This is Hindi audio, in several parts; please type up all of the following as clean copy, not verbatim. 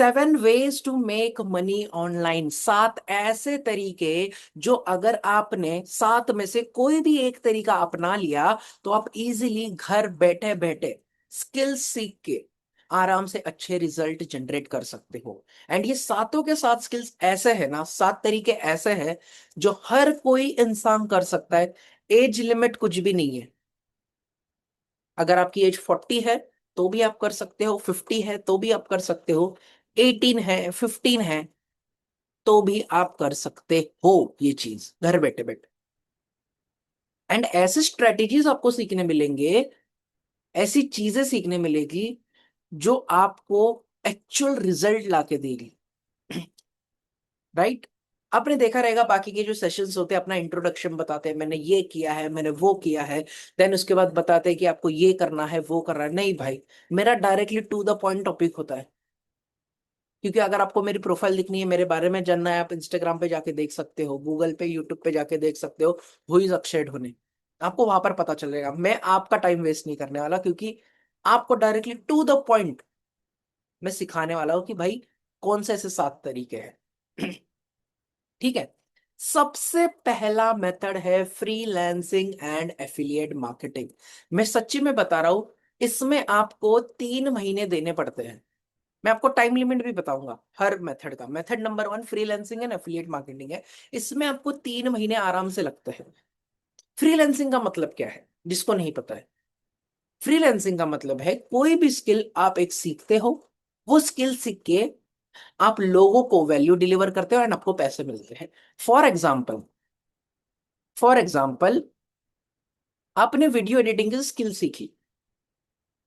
7 ways to make money online, 7 ऐसे तरीके जो अगर आपने 7 में से कोई भी एक तरीका अपना लिया तो आप इजीली घर बैठे बैठे स्किल्स सीख के आराम से अच्छे रिजल्ट जनरेट कर सकते हो। एंड ये सातों के सात स्किल्स ऐसे है ना, 7 तरीके ऐसे हैं जो हर कोई इंसान कर सकता है। एज लिमिट कुछ भी नहीं है। अगर आपकी एज 40 है तो भी आप कर सकते हो, 50 है तो भी आप कर सकते हो, 18 है, 15 है तो भी आप कर सकते हो ये चीज घर बैठे बैठे। एंड ऐसे स्ट्रेटेजीज आपको सीखने मिलेंगे, ऐसी चीजें सीखने मिलेगी जो आपको एक्चुअल रिजल्ट लाके देगी। राइट। आपने देखा रहेगा बाकी के जो सेशंस होते हैं अपना इंट्रोडक्शन बताते हैं, मैंने ये किया है, मैंने वो किया है, देन उसके बाद बताते हैं कि आपको ये करना है, वो करना है। नहीं भाई, मेरा directly to the point topic होता है। क्योंकि अगर आपको मेरी प्रोफाइल दिखनी है, मेरे बारे में जानना है, आप इंस्टाग्राम पे जाके देख सकते हो, गूगल पे, यूट्यूब पे जाके देख सकते हो, हु इज अक्षय ढोने। आपको वहां पर पता चलेगा। मैं आपका टाइम वेस्ट नहीं करने वाला, क्योंकि आपको डायरेक्टली टू द पॉइंट मैं सिखाने वाला हूं कि भाई कौन से ऐसे 7 तरीके हैं। ठीक है। सबसे पहला मेथड है फ्रीलांसिंग एंड एफिलिएट मार्केटिंग। मैं सच्ची में बता रहा हूं, इसमें आपको 3 महीने देने पड़ते हैं। मैं आपको टाइम लिमिट भी बताऊंगा हर मेथड का। Method number 1 freelancing and affiliate marketing है। इसमें आपको 3 महीने आराम से लगते हैं। फ्रीलांसिंग का मतलब क्या है जिसको नहीं पता है? फ्रीलांसिंग का मतलब है कोई भी स्किल आप एक सीखते हो, वो स्किल सीख के आप लोगों को वैल्यू डिलीवर करते हो एंड आपको पैसे मिलते हैं। फॉर एग्जाम्पल, फॉर एग्जाम्पल आपने वीडियो एडिटिंग की स्किल सीखी,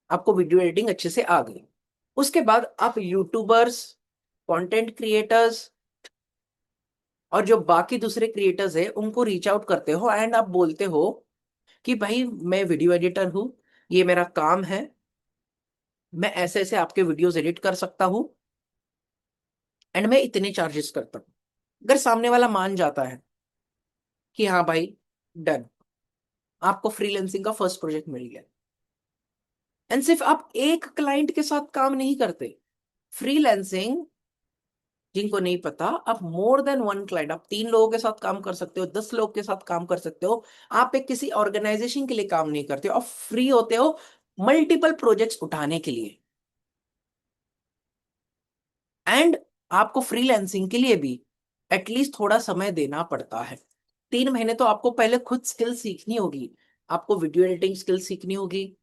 आपको वीडियो एडिटिंग अच्छे से आ गई। उसके बाद आप यूट्यूबर्स, कंटेंट क्रिएटर्स और जो बाकी दूसरे क्रिएटर्स है उनको रीच आउट करते हो एंड आप बोलते हो कि भाई मैं वीडियो एडिटर हूं, ये मेरा काम है, मैं ऐसे ऐसे आपके वीडियोस एडिट कर सकता हूं एंड मैं इतने चार्जेस करता हूं। अगर सामने वाला मान जाता है कि हाँ भाई, डन, आपको फ्रीलैंसिंग का फर्स्ट प्रोजेक्ट मिल गया। एंड सिर्फ आप एक क्लाइंट के साथ काम नहीं करते। फ्रीलैंसिंग, जिनको नहीं पता, आप मोर देन वन क्लाइंट, आप 3 लोगों के साथ काम कर सकते हो, 10 लोग के साथ काम कर सकते हो। आप एक किसी ऑर्गेनाइजेशन के लिए काम नहीं करते हो, आप फ्री होते हो मल्टीपल प्रोजेक्ट्स उठाने के लिए। एंड आपको फ्रीलैंसिंग के लिए भी एटलीस्ट थोड़ा समय देना पड़ता है। 3 महीने तो आपको पहले खुद स्किल सीखनी होगी। आपको वीडियो एडिटिंग स्किल सीखनी होगी,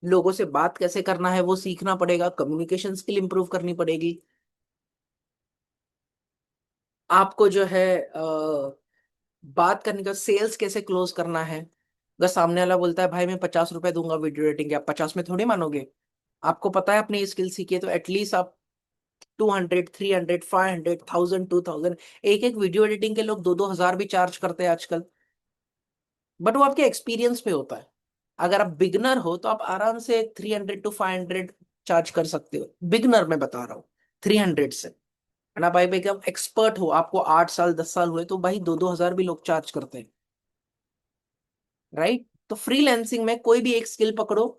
लोगों से बात कैसे करना है वो सीखना पड़ेगा, कम्युनिकेशन स्किल इंप्रूव करनी पड़ेगी। आपको जो है बात करने का, सेल्स कैसे क्लोज करना है। अगर सामने वाला बोलता है भाई मैं 50 रुपए दूंगा वीडियो एडिटिंग के, आप 50 में थोड़ी मानोगे। आपको पता है अपनी ये स्किल सीखी है तो एटलीस्ट आप 200, 300, 500, 1000, 2000, एक एक वीडियो एडिटिंग के लोग 2-2 हजार भी चार्ज करते हैं आजकल। बट वो आपके एक्सपीरियंस पे होता है। अगर आप बिगनर हो तो आप आराम से 300 to 500 चार्ज कर सकते हो। बिगनर मैं बता रहा हूँ, 300 से। है ना भाई, भाई एकदम एक्सपर्ट हो, आपको 8 साल 10 साल हुए तो भाई 2-2 हजार भी लोग चार्ज करते हैं। राइट। तो फ्रीलैंसिंग में कोई भी एक स्किल पकड़ो,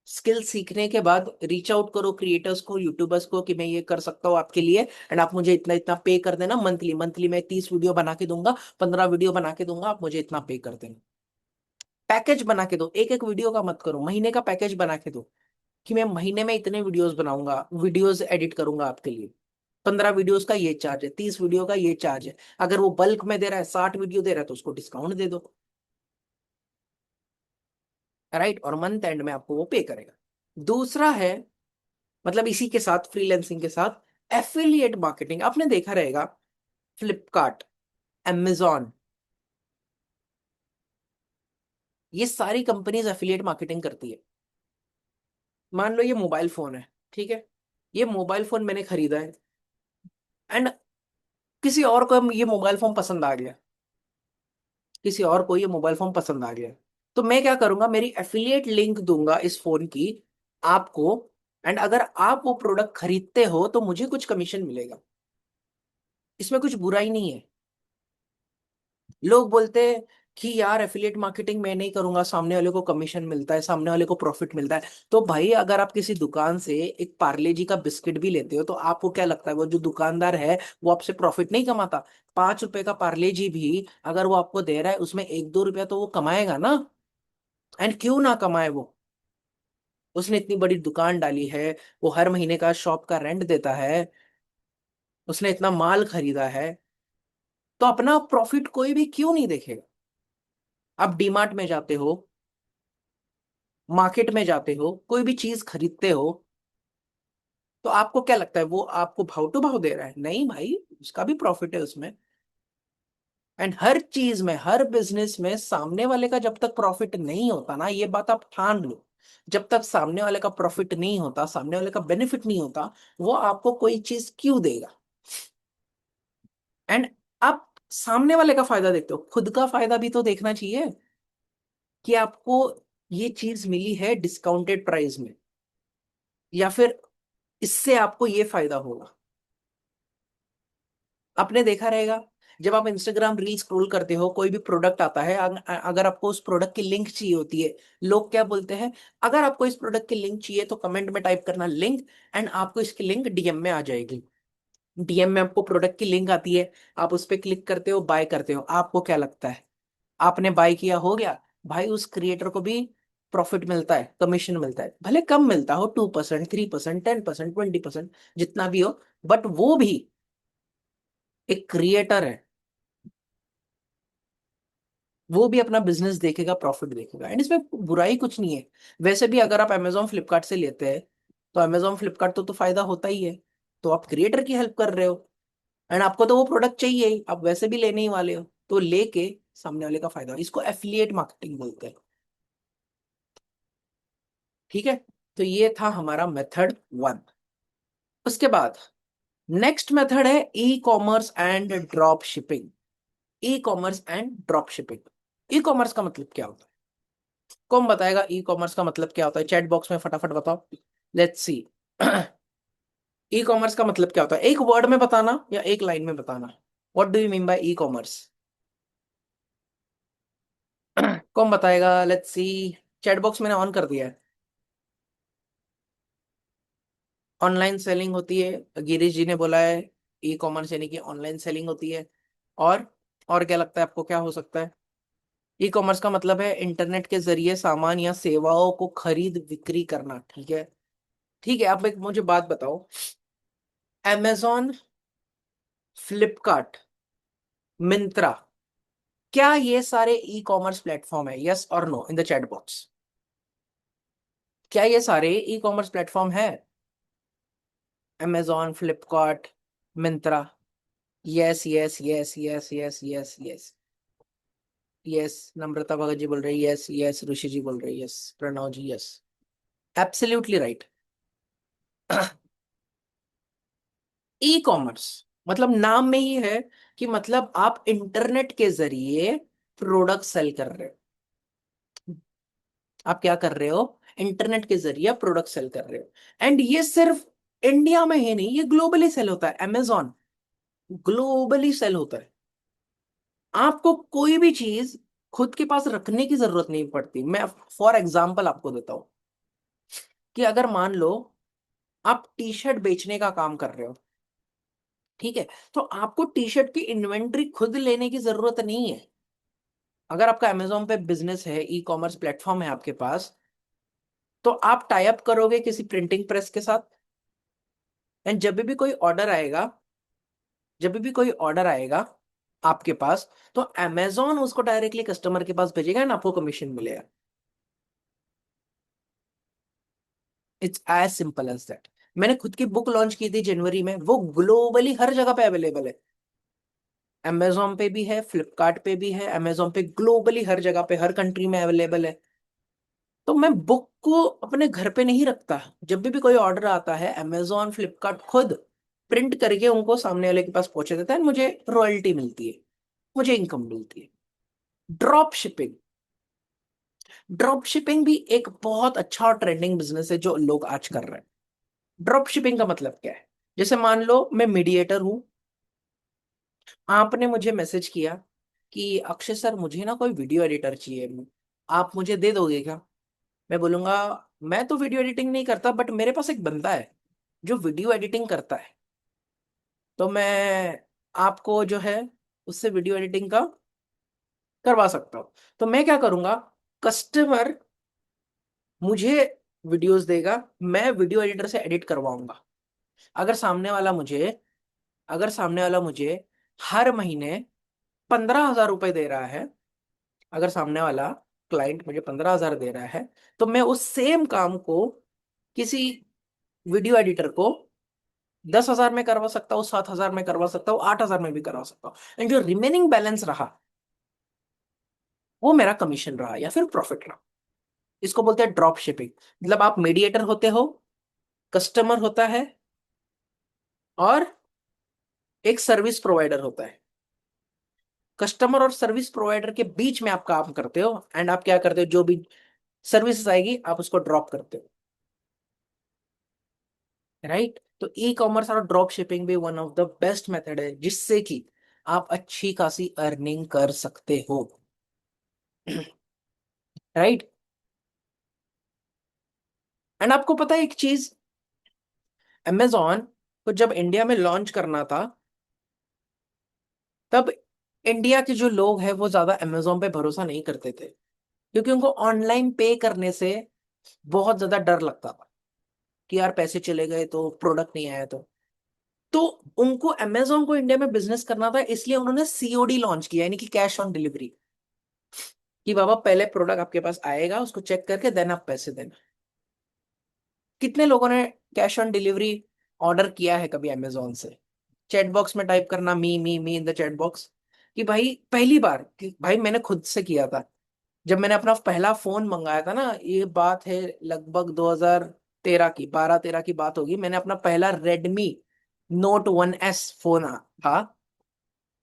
स्किल सीखने के बाद रीच आउट करो क्रिएटर्स को, यूट्यूबर्स को कि मैं ये कर सकता हूँ आपके लिए एंड आप मुझे इतना इतना पे कर देना मंथली। मंथली मैं 30 वीडियो बना के दूंगा, 15 वीडियो बना के दूंगा, आप मुझे इतना पे कर देना। पैकेज बना के दो, एक एक वीडियो का मत करो, महीने का पैकेज बना के दो कि मैं महीने में इतने वीडियोस बनाऊंगा, वीडियोस एडिट करूंगा आपके लिए। 15 वीडियोस का ये चार्ज है, 30 वीडियो का ये चार्ज है। अगर वो बल्क में दे रहा है, 60 वीडियो दे रहा है तो उसको डिस्काउंट दे दो। राइट। और मंथ एंड में आपको वो पे करेगा। दूसरा है, मतलब इसी के साथ फ्रीलैंसिंग के साथ एफिलिएट मार्केटिंग। आपने देखा रहेगा फ्लिपकार्ट, amazon, ये सारी कंपनीज एफिलिएट मार्केटिंग करती है। मान लो ये मोबाइल फोन है, ठीक है, ये मोबाइल फोन मैंने खरीदा है एंड किसी और को ये मोबाइल फोन पसंद आ गया, किसी और को ये मोबाइल फोन पसंद आ गया, तो मैं क्या करूंगा, मेरी एफिलिएट लिंक दूंगा इस फोन की आपको। एंड अगर आप वो प्रोडक्ट खरीदते हो तो मुझे कुछ कमीशन मिलेगा। इसमें कुछ बुराई नहीं है। लोग बोलते हैं कि यार एफिलिएट मार्केटिंग मैं नहीं करूंगा, सामने वाले को कमीशन मिलता है, सामने वाले को प्रॉफिट मिलता है। तो भाई अगर आप किसी दुकान से एक पार्ले जी का बिस्किट भी लेते हो तो आपको क्या लगता है वो जो दुकानदार है वो आपसे प्रॉफिट नहीं कमाता? 5 रुपए का पार्ले जी भी अगर वो आपको दे रहा है उसमें 1-2 रुपया तो वो कमाएगा ना। एंड क्यों ना कमाए वो? उसने इतनी बड़ी दुकान डाली है, वो हर महीने का शॉप का रेंट देता है, उसने इतना माल खरीदा है, तो अपना प्रॉफिट कोई भी क्यों नहीं देखेगा? आप डीमार्ट में जाते हो, मार्केट में जाते हो, कोई भी चीज खरीदते हो, तो आपको क्या लगता है वो आपको भाव टू भाव दे रहा है? नहीं भाई, उसका भी प्रॉफिट है उसमें। एंड हर चीज में, हर बिजनेस में सामने वाले का जब तक प्रॉफिट नहीं होता ना, ये बात आप ठान लो, जब तक सामने वाले का प्रॉफिट नहीं होता, सामने वाले का बेनिफिट नहीं होता, वो आपको कोई चीज क्यों देगा? एंड आप सामने वाले का फायदा देखते हो, खुद का फायदा भी तो देखना चाहिए कि आपको ये चीज मिली है डिस्काउंटेड प्राइस में, या फिर इससे आपको ये फायदा होगा। आपने देखा रहेगा, जब आप इंस्टाग्राम रील स्क्रॉल करते हो, कोई भी प्रोडक्ट आता है, अगर आपको उस प्रोडक्ट की लिंक चाहिए होती है, लोग क्या बोलते हैं? अगर आपको इस प्रोडक्ट की लिंक चाहिए तो कमेंट में टाइप करना लिंक, एंड आपको इसकी लिंक डीएम में आ जाएगी। डीएम में आपको प्रोडक्ट की लिंक आती है, आप उस पर क्लिक करते हो, बाय करते हो। आपको क्या लगता है? आपने बाय किया, हो गया। भाई उस क्रिएटर को भी प्रॉफिट मिलता है, कमीशन मिलता है, भले कम मिलता हो, 2%, 3%, 10%, 20%, जितना भी हो, बट वो भी एक क्रिएटर है, वो भी अपना बिजनेस देखेगा, प्रॉफिट देखेगा, एंड इसमें बुराई कुछ नहीं है। वैसे भी अगर आप अमेजोन फ्लिपकार्ट से लेते हैं तो अमेजोन फ्लिपकार्ट तो फायदा होता ही है, तो आप क्रिएटर की हेल्प कर रहे हो, एंड आपको तो वो प्रोडक्ट चाहिए ही, आप वैसे भी लेने ही वाले हो, तो लेके सामने वाले का फायदा, इसको एफिलिएट मार्केटिंग बोलते हैं। ठीक है, तो ये था हमारा मेथड 1। उसके बाद नेक्स्ट मेथड है e commerce and drop shipping. E commerce and drop shipping, e commerce का मतलब क्या होता है? कौन बताएगा ई कॉमर्स का मतलब क्या होता है? चैट बॉक्स में फटाफट बताओ, लेट्स सी। ई कॉमर्स का मतलब क्या होता है? एक वर्ड में बताना या एक लाइन में बताना। What do you mean by e commerce? कौन बताएगा? Let's see. चैट बॉक्स मैंने ऑन कर दिया है। ऑनलाइन सेलिंग होती है, गिरीश जी ने बोला है। ई कॉमर्स यानी कि ऑनलाइन सेलिंग होती है। और और क्या लगता है आपको, क्या हो सकता है? ई कॉमर्स का मतलब है इंटरनेट के जरिए सामान या सेवाओं को खरीद बिक्री करना। ठीक है, ठीक है। आप एक मुझे बात बताओ, amazon, फ्लिपकार्ट, मिंत्रा, क्या ये सारे ई कॉमर्स प्लेटफॉर्म है? यस और no in the chat box. क्या ये सारे ई कॉमर्स प्लेटफॉर्म है? amazon, Flipkart, Myntra. Yes yes yes yes yes yes yes yes. Namrata Bhagat ji बोल रही है यस यस, ऋषि जी बोल रही है yes, Pranav ji yes, absolutely right. E commerce मतलब नाम में ही है कि मतलब आप इंटरनेट के जरिए प्रोडक्ट सेल कर रहे हो। आप क्या कर रहे हो? इंटरनेट के जरिए प्रोडक्ट सेल कर रहे हो, एंड ये सिर्फ इंडिया में ही नहीं, ये ग्लोबली सेल होता है। अमेजोन ग्लोबली सेल होता है। आपको कोई भी चीज खुद के पास रखने की जरूरत नहीं पड़ती। मैं फॉर एग्जांपल आपको देता हूं कि अगर मान लो आप टी शर्ट बेचने का काम कर रहे हो, ठीक है, तो आपको टी शर्ट की इन्वेंट्री खुद लेने की जरूरत नहीं है। अगर आपका अमेजोन पे बिजनेस है, ई कॉमर्स प्लेटफॉर्म है आपके पास, तो आप टाई अप करोगे किसी प्रिंटिंग प्रेस के साथ, एंड जब भी कोई ऑर्डर आएगा आपके पास, तो अमेजोन उसको डायरेक्टली कस्टमर के पास भेजेगा एंड आपको कमीशन मिलेगा। It's as simple as that. मैंने खुद की बुक लॉन्च की थी जनवरी में, वो ग्लोबली हर जगह पे अवेलेबल है। अमेजोन पे भी है, फ्लिपकार्ट पे भी है, अमेजोन पे ग्लोबली हर जगह पे, हर कंट्री में अवेलेबल है। तो मैं बुक को अपने घर पे नहीं रखता। जब भी कोई ऑर्डर आता है, अमेजोन, फ्लिपकार्ट खुद प्रिंट करके उनको सामने वाले के पास पहुंचे देता है, मुझे रॉयल्टी मिलती है, मुझे इनकम मिलती है। ड्रॉप शिपिंग, ड्रॉप शिपिंग भी एक बहुत अच्छा और ट्रेंडिंग बिजनेस है जो लोग आज कर रहे हैं। ड्रॉप शिपिंग का मतलब क्या है? जैसे मान लो मैं मीडिएटर हूं, आपने मुझे मैसेज किया कि अक्षय सर मुझे ना कोई वीडियो एडिटर चाहिए, आप मुझे दे दोगे क्या? मैं बोलूंगा मैं तो वीडियो एडिटिंग नहीं करता, बट मेरे पास एक बंदा है जो वीडियो एडिटिंग करता है, तो मैं आपको जो है उससे वीडियो एडिटिंग का करवा सकता हूँ। तो मैं क्या करूंगा, कस्टमर मुझे वीडियोस देगा, मैं वीडियो एडिटर से एडिट करवाऊंगा। अगर सामने वाला मुझे अगर सामने वाला मुझे हर महीने 15,000 रुपए दे रहा है, अगर सामने वाला क्लाइंट मुझे 15,000 दे रहा है, तो मैं उस सेम काम को किसी वीडियो एडिटर को 10,000 में करवा सकता हूँ, 7,000 में करवा सकता हूँ, 8,000 में भी करवा सकता हूँ। एंड जो रिमेनिंग बैलेंस रहा वो मेरा कमीशन रहा या फिर प्रॉफिट रहा। इसको बोलते हैं ड्रॉप शिपिंग। मतलब आप मीडिएटर होते हो, कस्टमर होता है, और एक सर्विस प्रोवाइडर होता है। कस्टमर और सर्विस प्रोवाइडर के बीच में आप काम करते हो, एंड आप क्या करते हो, जो भी सर्विसेज आएगी आप उसको ड्रॉप करते हो, राइट? तो ई कॉमर्स और ड्रॉप शिपिंग भी one of the best method है जिससे कि आप अच्छी खासी अर्निंग कर सकते हो। राइट? एंड आपको पता है एक चीज, अमेजॉन को जब इंडिया में लॉन्च करना था, तब इंडिया के जो लोग हैं वो ज्यादा अमेजोन पे भरोसा नहीं करते थे, क्योंकि उनको ऑनलाइन पे करने से बहुत ज्यादा डर लगता था कि यार पैसे चले गए तो प्रोडक्ट नहीं आया तो उनको अमेजोन को इंडिया में बिजनेस करना था, इसलिए उन्होंने सीओडी लॉन्च किया, यानी कि कैश ऑन डिलीवरी। कि बाबा पहले प्रोडक्ट आपके पास आएगा, उसको चेक करके देन आप पैसे देना। कितने लोगों ने कैश ऑन डिलीवरी ऑर्डर किया है कभी अमेजोन से? चैट बॉक्स में टाइप करना मी इन द चैट बॉक्स, कि भाई पहली बार, कि भाई मैंने खुद से किया था। जब मैंने अपना पहला फोन मंगाया था ना, ये बात है लगभग 2013 की, 12-13 की बात होगी, मैंने अपना पहला रेडमी Note 1S फोन था,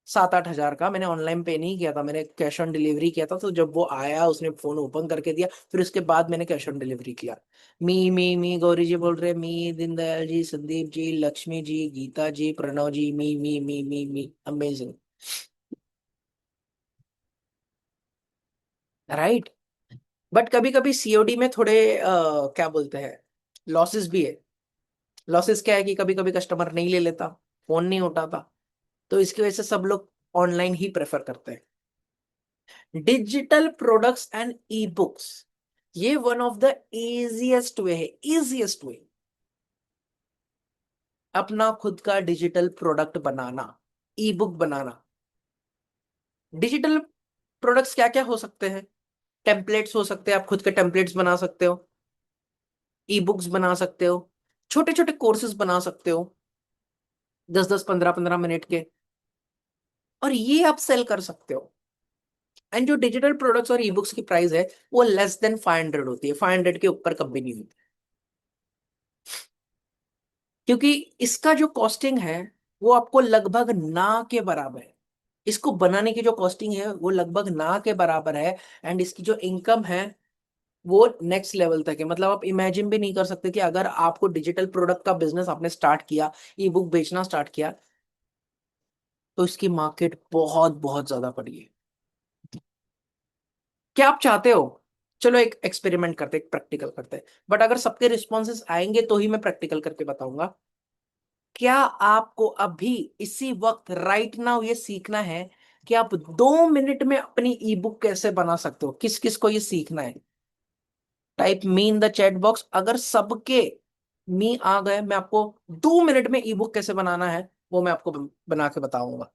7-8 हजार का। मैंने ऑनलाइन पे नहीं किया था, मैंने कैश ऑन डिलीवरी किया था। तो जब वो आया उसने फोन ओपन करके दिया, फिर उसके बाद मैंने कैश ऑन डिलीवरी किया। मी गौरी जी बोल रहे, मी दीनदयाल जी, संदीप जी, लक्ष्मी जी, गीता जी, प्रणव जी, मी अमेजिंग। राइट? बट कभी कभी सीओडी में थोड़े क्या बोलते हैं, लॉसेस भी है। लॉसेस क्या है कि कभी कभी कस्टमर नहीं ले लेता, फोन नहीं उठाता, तो इसकी वजह से सब लोग ऑनलाइन ही प्रेफर करते हैं। Digital products and e books, ये one of the easiest way है, इजीएस्ट वे अपना खुद का डिजिटल प्रोडक्ट बनाना, ई बुक बनाना। डिजिटल प्रोडक्ट्स क्या क्या हो सकते हैं? टेम्पलेट्स हो सकते हैं, आप खुद के टेम्पलेट्स बना सकते हो, ई बुक्स बना सकते हो, छोटे छोटे कोर्सेज बना सकते हो, 10-10 15-15 मिनट के, और ये आप सेल कर सकते हो। एंड जो डिजिटल प्रोडक्ट्स और ई बुक्स की प्राइस है वो लेस देन 500 होती है, 500 के ऊपर कभी नहीं होती, क्योंकि इसका जो कॉस्टिंग है वो आपको लगभग ना के बराबर है। इसको बनाने की जो कॉस्टिंग है वो लगभग ना के बराबर है। एंड इसकी जो इनकम है वो नेक्स्ट लेवल तक है। मतलब आप इमेजिन भी नहीं कर सकते कि अगर आपको डिजिटल प्रोडक्ट का बिजनेस आपने स्टार्ट किया, ई बुक बेचना स्टार्ट किया, तो इसकी मार्केट बहुत बहुत ज्यादा बड़ी है। क्या आप चाहते हो? चलो एक एक्सपेरिमेंट करते, एक प्रैक्टिकल करते हैं, बट अगर सबके रिस्पॉन्सेस आएंगे तो ही मैं प्रैक्टिकल करके बताऊंगा। क्या आपको अभी इसी वक्त राइट नाउ ये सीखना है कि आप 2 मिनट में अपनी ई बुक कैसे बना सकते हो? किस किस को ये सीखना है? Type me in the chat box. अगर सबके मी आ गए, मैं आपको 2 मिनट में ई बुक कैसे बनाना है वो मैं आपको बना के बताऊंगा।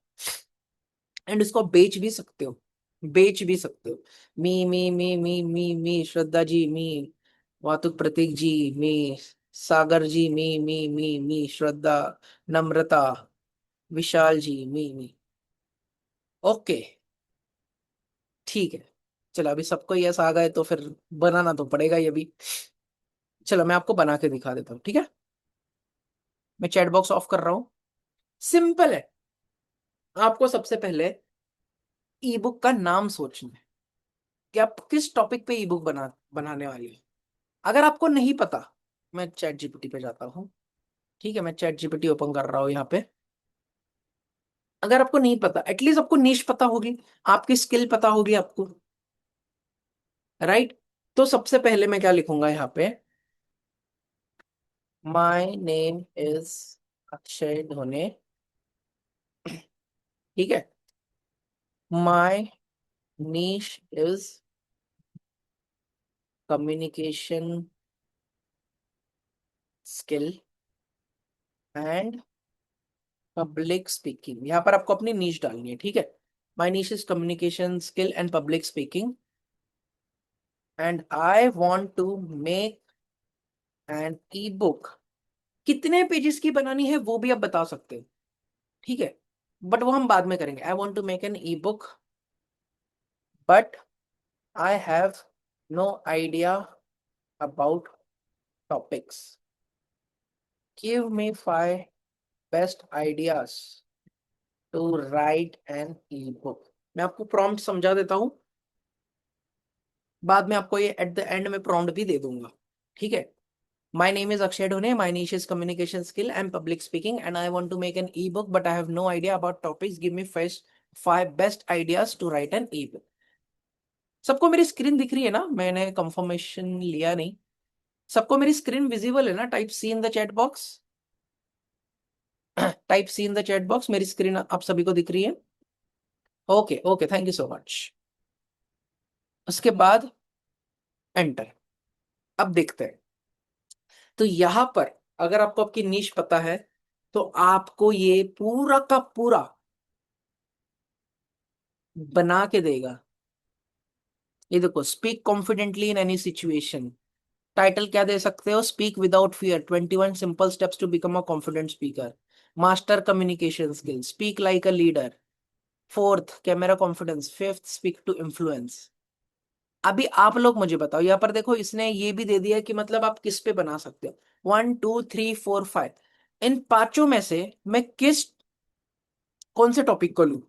एंड इसको बेच भी सकते हो, बेच भी सकते हो। मी श्रद्धा जी, मी वातुक प्रतीक जी, मी सागर जी, मी श्रद्धा, नम्रता, विशाल जी, मी। ओके, ठीक है। चलो अभी सबको यस आ गए तो फिर बनाना तो पड़ेगा ये भी। चलो मैं आपको बना के दिखा देता हूँ, ठीक है? मैं चैट बॉक्स ऑफ कर रहा हूँ। सिंपल है, आपको सबसे पहले ई बुक का नाम सोचना है कि आप किस टॉपिक पे ई बुक बनाने वाली है। अगर आपको नहीं पता, मैं चैट जीपीटी पे जाता हूँ। ठीक है, मैं चैट जीपीटी ओपन कर रहा हूँ यहाँ पे। अगर आपको नहीं पता, एटलीस्ट आपको नीश पता होगी, आपकी स्किल पता होगी आपको, राइट? तो सबसे पहले मैं क्या लिखूंगा यहाँ पे, my name is Akshay Dhone, ठीक है, my niche is communication skill and public speaking. यहाँ पर आपको अपनी नीश डालनी है, ठीक है। My niche is communication skill and public speaking and I want to make an E book. कितने पेजेस की बनानी है वो भी आप बता सकते हो, ठीक है, बट वो हम बाद में करेंगे। I want to make an E book but I have no idea about topics, give me 5 best ideas to write an E book. मैं आपको प्रॉम्प्ट समझा देता हूं, बाद में आपको ये एट द एंड में प्रॉम्प्ट भी दे दूंगा, ठीक है। My name is Akshay Dhone, my niche is communication skill and public speaking and I want to make an E book but I have no idea about topics, give me first 5 best ideas to write an E book. सबको मेरी स्क्रीन दिख रही है ना? मैंने कंफर्मेशन लिया नहीं। सबको मेरी स्क्रीन विजिबल है ना? Type C in the chat box, type C in the chat box, मेरी स्क्रीन आप सभी को दिख रही है? Okay okay, thank you so much. उसके बाद एंटर। अब देखते हैं, तो यहां पर अगर आपको आपकी नीश पता है तो आपको ये पूरा का पूरा बना के देगा। ये देखो, speak confidently in any situation. Title क्या दे सकते हो? Speak without fear, 21 simple steps to become a confident speaker. Master communication skill, speak like a leader. Fourth, camera confidence. Fifth, speak to influence. अभी आप लोग मुझे बताओ, यहाँ पर देखो इसने ये भी दे दिया कि मतलब आप किस पे बना सकते हो। 1 2 3 4 5, इन पांचों में से मैं किस, कौन से टॉपिक को लूं?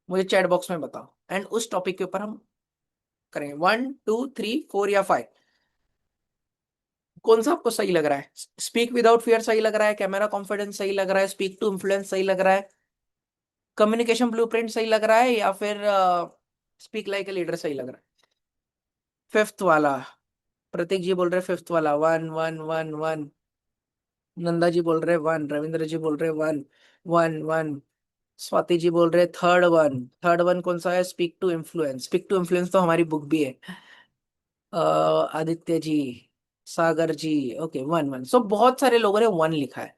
मुझे चैट बॉक्स में बताओ, एंड उस टॉपिक के ऊपर हम करेंगे। 1 2 3 4 या 5, कौन सा आपको सही लग रहा है? स्पीक विदाउट फियर सही लग रहा है, कैमरा कॉन्फिडेंस सही लग रहा है, स्पीक टू इन्फ्लुएंस सही लग रहा है, कम्युनिकेशन ब्लूप्रिंट सही लग रहा है, या फिर स्पीक लाइक ए लीडर सही लग रहा है? फिफ्थ वाला, प्रतीक जी बोल रहे फिफ्थ वाला। 1 1 1 1। नंदा जी बोल रहे 1, रविंद्र जी बोल रहे 1 1 1। स्वाति जी बोल रहे थर्ड वन। थर्ड वन कौन सा है? Speak to influence. Speak to influence तो हमारी बुक भी है। आदित्य जी, सागर जी, ओके 1 1। सो बहुत सारे लोगों ने 1 लिखा है,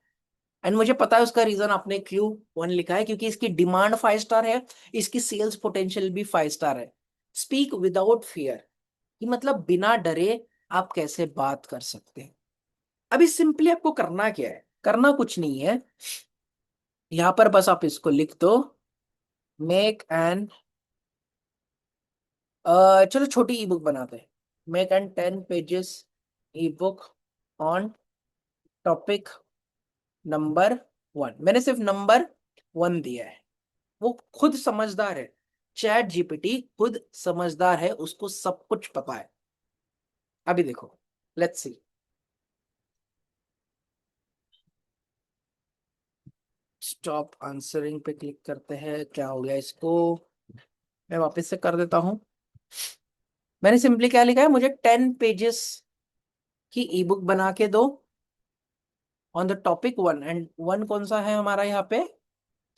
एंड मुझे पता है उसका रीजन। आपने क्यों 1 लिखा है? क्योंकि इसकी डिमांड 5 स्टार है, इसकी सेल्स पोटेंशियल भी 5 स्टार है। स्पीक विदाउट फियर कि मतलब बिना डरे आप कैसे बात कर सकते हैं। अभी सिंपली आपको करना क्या है? करना कुछ नहीं है, यहां पर बस आप इसको लिख दो, मेक एन, चलो छोटी ई बुक बनाते हैं। Make an 10 pages E book on topic number 1। मैंने सिर्फ नंबर 1 दिया है, वो खुद समझदार है। चैट जीपीटी खुद समझदार है, उसको सब कुछ पता है। अभी देखो, लेट्स सी। स्टॉप आंसरिंग पे क्लिक करते हैं, क्या हो गया इसको? मैं वापस से कर देता हूं। मैंने सिंपली क्या लिखा है? मुझे 10 पेजेस की ई बुक बना के दो ऑन द टॉपिक 1, एंड 1 कौन सा है हमारा यहाँ पे?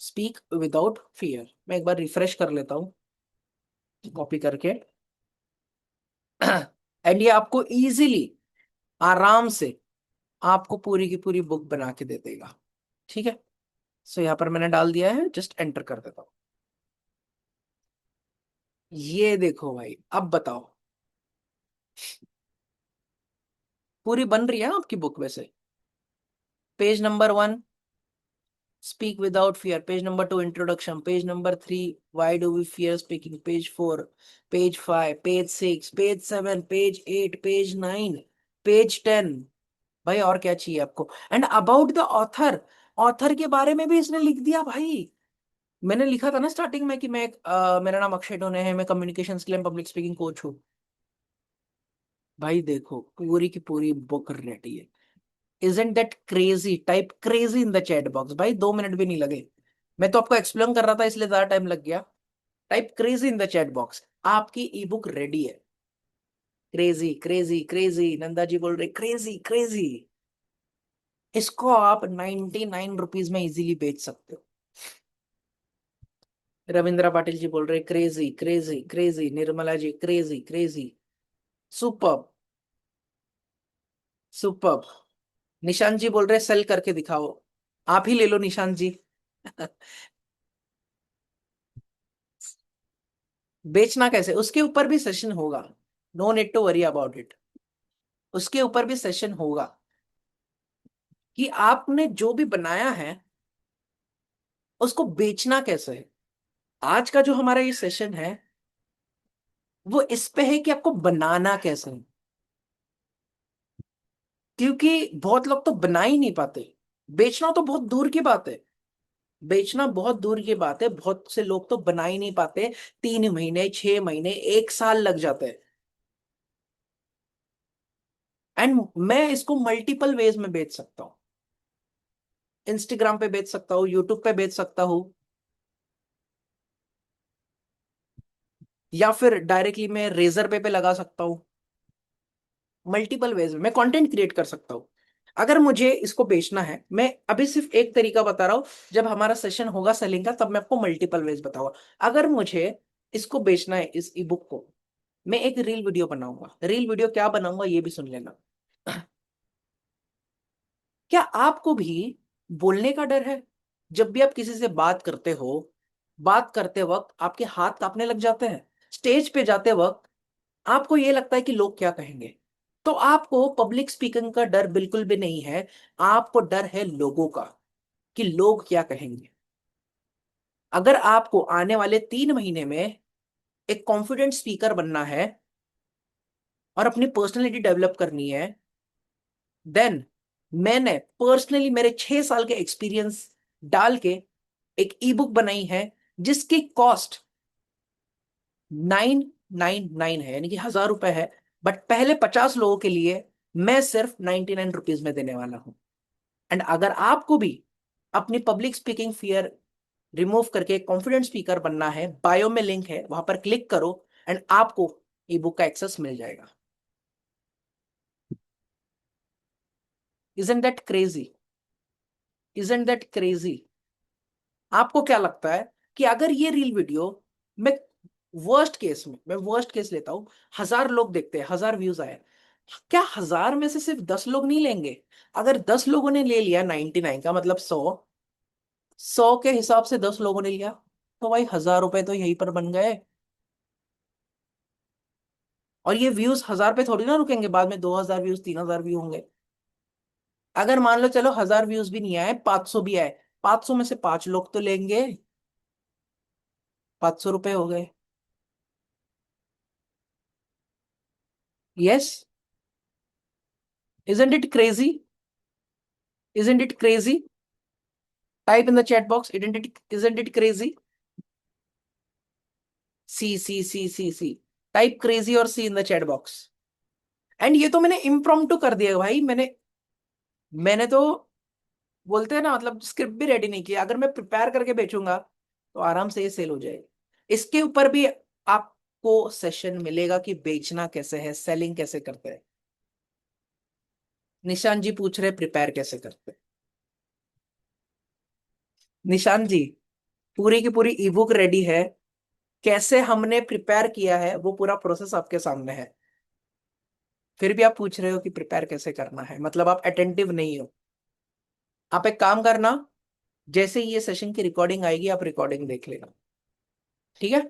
Speak without fear. मैं एक बार रिफ्रेश कर लेता हूँ कॉपी करके, एंड ये आपको इजीली, आराम से आपको पूरी की पूरी बुक बना के दे देगा, ठीक है। सो यहाँ पर मैंने डाल दिया है, जस्ट एंटर कर देता हूँ। ये देखो भाई, अब बताओ, पूरी बन रही है आपकी बुक वैसे। Page number 1, speak without fear. Page number 2, introduction. Page number 3, why do we fear speaking. Page 4, page 5, page 6, page 7, page 8, page 9, page 10। भाई और क्या चाहिए आपको? And about the author, author के बारे में भी इसने लिख दिया भाई। मैंने लिखा था ना स्टार्टिंग में कि मैं मेरा नाम अक्षय टोने है, मैं communication skill and public speaking coach हूँ। भाई देखो, पूरी की पूरी बुक रेडी है। Isn't that crazy? Type crazy in the chat box भाई, 2 मिनट भी नहीं लगे। मैं तो आपको एक्सप्लेन कर रहा था इसलिए ज्यादा टाइम लग गया। Type crazy in the chat box, आपकी ई बुक रेडी है। Crazy crazy crazy, Nanda ji बोल रहे क्रेजी क्रेजी। इसको आप 99 रुपीज में इजीली बेच सकते हो। रविंद्र पाटिल जी बोल रहे crazy crazy crazy, Nirmala ji crazy crazy. Super super. Nishant ji बोल रहे सेल करके दिखाओ। आप ही ले लो निशांत जी। बेचना कैसे, उसके ऊपर भी सेशन होगा। No need to worry about it. उसके ऊपर भी सेशन होगा कि आपने जो भी बनाया है उसको बेचना कैसे है। आज का जो हमारा ये सेशन है वो इस पे है कि आपको बनाना कैसे है। क्योंकि बहुत लोग तो बना ही नहीं पाते। बेचना तो बहुत दूर की बात है। बेचना बहुत दूर की बात है, बहुत से लोग तो बना ही नहीं पाते। 3 महीने, 6 महीने, 1 साल लग जाते हैं। एंड मैं इसको मल्टीपल वेज में बेच सकता हूँ। इंस्टाग्राम पे बेच सकता हूँ, यूट्यूब पे बेच सकता हूँ, या फिर डायरेक्टली मैं रेजर पे लगा सकता हूँ। मल्टीपल वेज में मैं कंटेंट क्रिएट कर सकता हूँ। अगर मुझे इसको बेचना है, मैं अभी सिर्फ एक तरीका बता रहा हूँ। जब हमारा सेशन होगा सेलिंग का तब मैं आपको मल्टीपल वेज बताऊंगा। अगर मुझे इसको बेचना है, इस ई बुक को, मैं एक रील वीडियो बनाऊंगा। रील वीडियो क्या बनाऊंगा ये भी सुन लेना। क्या आपको भी बोलने का डर है? जब भी आप किसी से बात करते हो, बात करते वक्त आपके हाथ कांपने लग जाते हैं। स्टेज पे जाते वक्त आपको ये लगता है कि लोग क्या कहेंगे। तो आपको पब्लिक स्पीकिंग का डर बिल्कुल भी नहीं है। आपको डर है लोगों का, कि लोग क्या कहेंगे। अगर आपको आने वाले 3 महीने में एक कॉन्फिडेंट स्पीकर बनना है और अपनी पर्सनैलिटी डेवलप करनी है, देन मैंने पर्सनली मेरे 6 साल के एक्सपीरियंस डाल के एक ई बुक बनाई है, जिसकी कॉस्ट 999 है, यानी कि 1000 रुपए है। बट पहले 50 लोगों के लिए मैं सिर्फ 99 रुपीज में देने वाला हूं। एंड अगर आपको भी अपनी पब्लिक स्पीकिंग फियर रिमूव करके कॉन्फिडेंट स्पीकर बनना है, बायो में लिंक है, वहां पर क्लिक करो एंड आपको ई बुक का एक्सेस मिल जाएगा। Isn't that crazy? Isn't that crazy? आपको क्या लगता है कि अगर ये रील वीडियो, मैं वर्स्ट केस लेता हूं, 1000 लोग देखते हैं, 1000 व्यूज आए, क्या 1000 में से सिर्फ 10 लोग नहीं लेंगे? अगर 10 लोगों ने ले लिया 99 का मतलब 100, 100 के हिसाब से 10 लोगों ने लिया, तो भाई 1000 रुपए तो यहीं पर बन गए। और ये व्यूज 1000 पे थोड़ी ना रुकेंगे, बाद में 2000 व्यूज, 3000 व्यू होंगे। अगर मान लो चलो 1000 व्यूज भी नहीं आए, 500 भी आए, 500 में से 5 लोग तो लेंगे, 500 रुपए हो गए। Yes. Isn't it crazy? Isn't it crazy? Type in the chat box. Isn't it crazy? C. Type crazy और C in the chat box. And ये तो मैंने इम्प्रॉम्प्टू कर दिया भाई। मैंने तो, बोलते हैं ना, मतलब स्क्रिप्ट भी रेडी नहीं किया। अगर मैं प्रिपेयर करके बेचूंगा तो आराम से ये सेल हो जाएगी। इसके ऊपर भी आपको सेशन मिलेगा कि बेचना कैसे है, सेलिंग कैसे करते हैं। निशान जी पूछ रहे प्रिपेयर कैसे करते हैं। निशान जी, पूरी की पूरी ई बुक रेडी है। कैसे हमने प्रिपेयर किया है वो पूरा प्रोसेस आपके सामने है। फिर भी आप पूछ रहे हो कि प्रिपेयर कैसे करना है, मतलब आप अटेंटिव नहीं हो। आप एक काम करना, जैसे ही ये सेशन की रिकॉर्डिंग आएगी आप रिकॉर्डिंग देख लेना। ठीक है?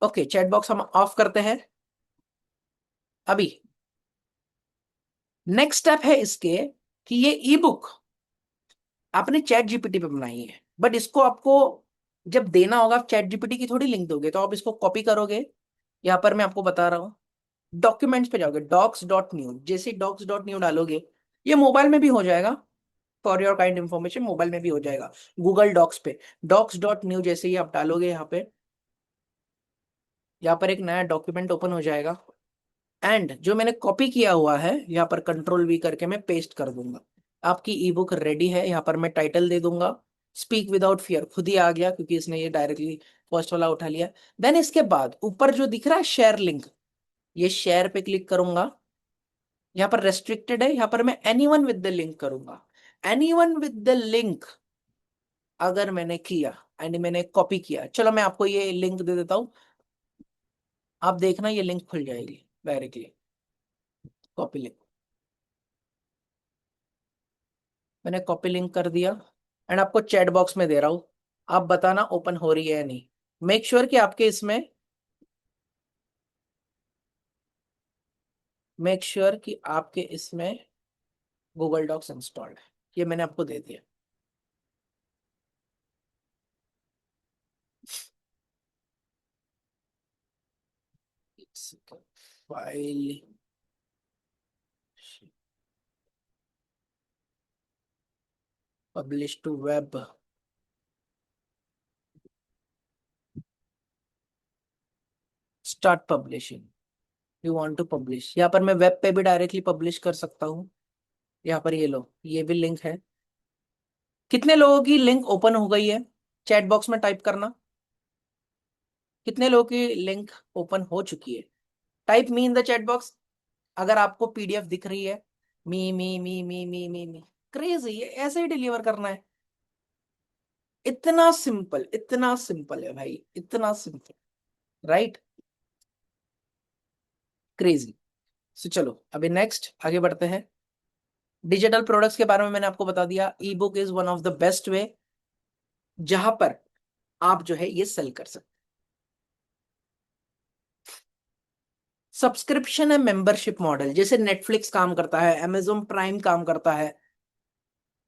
ओके, चैट बॉक्स हम ऑफ करते हैं अभी। नेक्स्ट स्टेप है इसके कि ये ई बुक आपने चैट जीपीटी पे बनाई है, बट इसको आपको जब देना होगा, आप चैट जीपीटी की थोड़ी लिंक दोगे, तो आप इसको कॉपी करोगे। यहां पर मैं आपको बता रहा हूँ, डॉक्यूमेंट्स पे जाओगे, docs.new, जैसे docs.new डालोगे, ये मोबाइल में भी हो जाएगा। For your kind information, mobile में भी हो जाएगा। गूगल डॉक्स पे docs.new जैसे ही आप डालोगे, यहाँ पर एक नया डॉक्यूमेंट ओपन हो जाएगा। एंड जो मैंने कॉपी किया हुआ है यहाँ पर कंट्रोल V करके मैं पेस्ट कर दूंगा। आपकी ई बुक रेडी है। यहाँ पर मैं टाइटल दे दूंगा, स्पीक विदाउट फियर खुद ही आ गया क्योंकि इसने ये डायरेक्टली फर्स्ट वाला उठा लिया। देन इसके बाद ऊपर जो दिख रहा है शेयर लिंक, ये शेयर पे क्लिक करूंगा। यहाँ पर रेस्ट्रिक्टेड है, यहाँ पर मैं एनीवन विद द लिंक करूंगा। एनीवन विद द लिंक अगर मैंने किया एंड मैंने कॉपी किया, चलो मैं आपको ये लिंक दे देता हूं, आप देखना ये लिंक खुल जाएगी डायरेक्टली। कॉपी लिंक, मैंने कॉपी लिंक कर दिया एंड आपको चैट बॉक्स में दे रहा हूं। आप बताना ओपन हो रही है या नहीं। मेक श्योर कि आपके इसमें, मेक श्योर कि आपके इसमें गूगल डॉक्स इंस्टॉल्ड है। ये मैंने आपको दे दिया। File, publish to web, start publishing, you want to publish. यहाँ पर मैं वेब पे भी डायरेक्टली पब्लिश कर सकता हूँ। यहाँ पर ये लो, ये भी लिंक है। कितने लोगों की लिंक ओपन हो गई है, चैट बॉक्स में टाइप करना। कितने लोगों की लिंक ओपन हो चुकी है, type me in the chat box. अगर आपको पीडीएफ दिख रही है, मी। क्रेजी, ये ऐसे ही डिलीवर करना है। इतना सिंपल है भाई, इतना सिंपल, राइट। क्रेजी। सो चलो अभी नेक्स्ट आगे बढ़ते हैं। डिजिटल प्रोडक्ट्स के बारे में मैंने आपको बता दिया। ई book is one of the best way जहां पर आप जो है ये सेल कर सकते। सब्सक्रिप्शन है मेंबरशिप मॉडल, जैसे नेटफ्लिक्स काम करता है, amazon प्राइम काम करता है,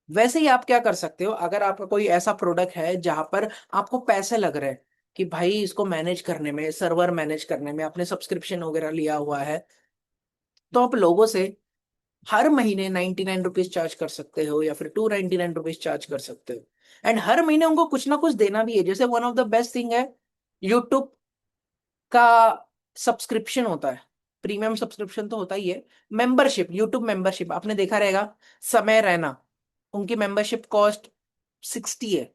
वैसे ही आप क्या कर सकते हो। अगर आपका कोई ऐसा प्रोडक्ट है जहां पर आपको पैसे लग रहे हैं कि भाई इसको मैनेज करने में, सर्वर मैनेज करने में, आपने सब्सक्रिप्शन वगैरह लिया हुआ है, तो आप लोगों से हर महीने 99 रुपीज चार्ज कर सकते हो या फिर 299 रुपीज चार्ज कर सकते हो। एंड हर महीने उनको कुछ ना कुछ देना भी है। जैसे one of the best thing है यूट्यूब का सब्सक्रिप्शन होता है। प्रीमियम सब्सक्रिप्शन तो होता ही है, मेंबरशिप, यूट्यूब मेंबरशिप आपने देखा रहेगा। समय रैना, उनकी मेंबरशिप कॉस्ट 60 है।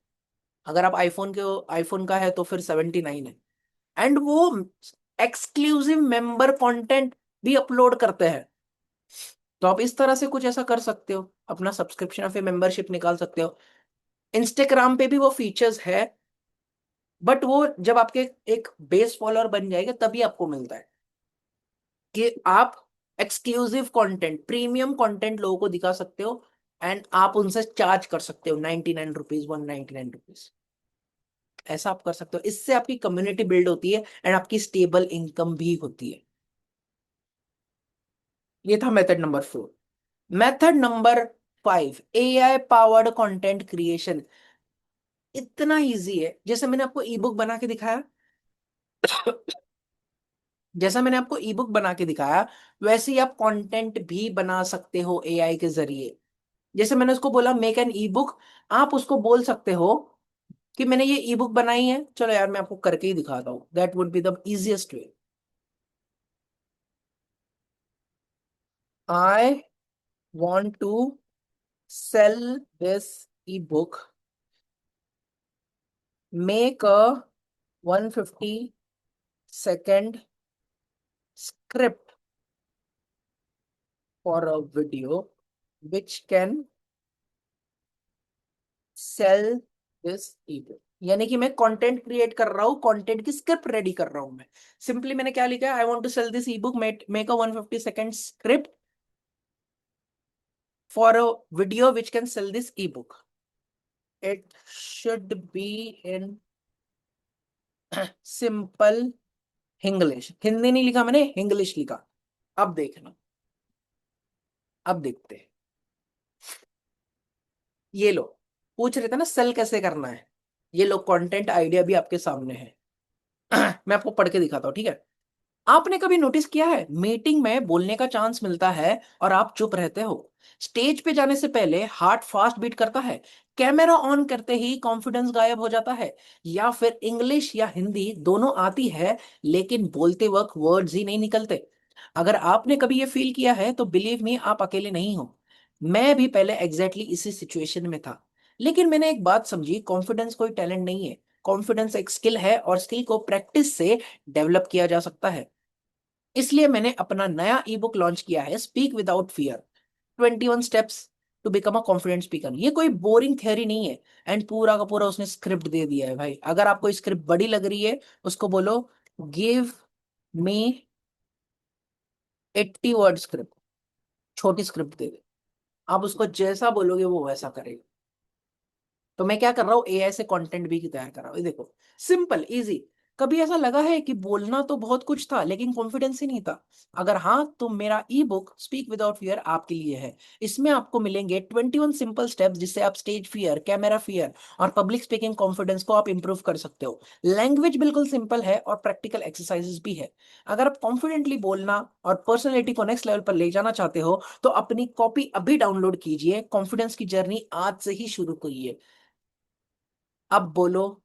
अगर आप आईफोन का है तो फिर 79 है। एंड वो एक्सक्लूसिव मेंबर कंटेंट भी अपलोड करते हैं। तो आप इस तरह से कुछ ऐसा कर सकते हो, अपना सब्सक्रिप्शन या फिर मेंबरशिप निकाल सकते हो। इंस्टाग्राम पे भी वो फीचर्स है, बट वो जब आपके एक बेस फॉलोअर बन जाएगा तभी आपको मिलता है कि आप एक्सक्लूसिव कंटेंट, प्रीमियम कंटेंट लोगों को दिखा सकते हो। एंड आप उनसे चार्ज कर सकते हो 99 रुपीज, 199 रुपीज। ऐसा आप कर सकते हो। इससे आपकी कम्युनिटी बिल्ड होती है एंड आपकी स्टेबल इनकम भी होती है। ये था method number 4। Method number 5, AI powered content creation. इतना इजी है, जैसे मैंने आपको ई बुक बना के दिखाया, जैसा मैंने आपको ई बुक बना के दिखाया, वैसे ही आप कंटेंट भी बना सकते हो एआई के जरिए। जैसे मैंने उसको बोला मेक एन ई बुक, आप उसको बोल सकते हो कि मैंने ये ई बुक बनाई है। चलो यार मैं आपको करके ही दिखाता हूँ, that would be the easiest way. I want to sell this ebook, make a 150 second script for a video which can sell this ebook। यानी कि मैं कंटेंट क्रिएट कर रहा हूँ, कंटेंट की स्क्रिप्ट रेडी कर रहा हूं मैं। सिंपली मैंने क्या लिखा है, I want to sell this ebook, make a 150 second script for a video which can sell this ebook. It should be in simple English. Hindi नहीं लिखा मैंने, इंग्लिश लिखा। अब देखना, अब देखते हैं। ये लो, पूछ रहे थे ना सेल कैसे करना है, ये लो कंटेंट आइडिया भी आपके सामने है। मैं आपको पढ़ के दिखाता हूँ, ठीक है। आपने कभी नोटिस किया है मीटिंग में बोलने का चांस मिलता है और आप चुप रहते हो। स्टेज पे जाने से पहले हार्ट फास्ट बीट करता है, कैमरा ऑन करते ही कॉन्फिडेंस गायब हो जाता है, या फिर इंग्लिश या हिंदी दोनों आती है लेकिन बोलते वक्त वर्ड्स ही नहीं निकलते। अगर आपने कभी ये फील किया है तो बिलीव मी आप अकेले नहीं हो। मैं भी पहले एग्जैक्टली इसी सिचुएशन में था। लेकिन मैंने एक बात समझी, कॉन्फिडेंस कोई टैलेंट नहीं है, कॉन्फिडेंस एक स्किल है और स्किल को प्रैक्टिस से डेवलप किया जा सकता है। इसलिए मैंने अपना नया ई बुक लॉन्च किया है, speak without fear, 21 steps to become a confident speaker. ये कोई बोरिंग थ्योरी नहीं है, एंड पूरा का पूरा उसने स्क्रिप्ट दे दिया है भाई। अगर आपको स्क्रिप्ट बड़ी लग रही है, उसको बोलो गिव मी 80 वर्ड स्क्रिप्ट, छोटी स्क्रिप्ट दे दे, आप उसको जैसा बोलोगे वो वैसा करेगा। तो मैं क्या कर रहा हूँ, एआई से कंटेंट भी तैयार कर रहा हूँ। ये देखो, सिंपल इजी। कभी ऐसा लगा है कि बोलना तो बहुत कुछ था लेकिन कॉन्फिडेंस ही नहीं था? अगर हाँ, तो मेरा ई बुक स्पीक विदाउट फियर आपके लिए है। इसमें आपको मिलेंगे 21 सिंपल स्टेप्स जिससे आप स्टेज फियर, कैमरा फियर और पब्लिक स्पीकिंग कॉन्फिडेंस को आप इंप्रूव कर सकते हो। लैंग्वेज बिल्कुल सिंपल है और प्रैक्टिकल एक्सरसाइजेस भी है। अगर आप कॉन्फिडेंटली बोलना और पर्सनैलिटी को नेक्स्ट लेवल पर ले जाना चाहते हो तो अपनी कॉपी अभी डाउनलोड कीजिए। कॉन्फिडेंस की जर्नी आज से ही शुरू करिए। अब बोलो,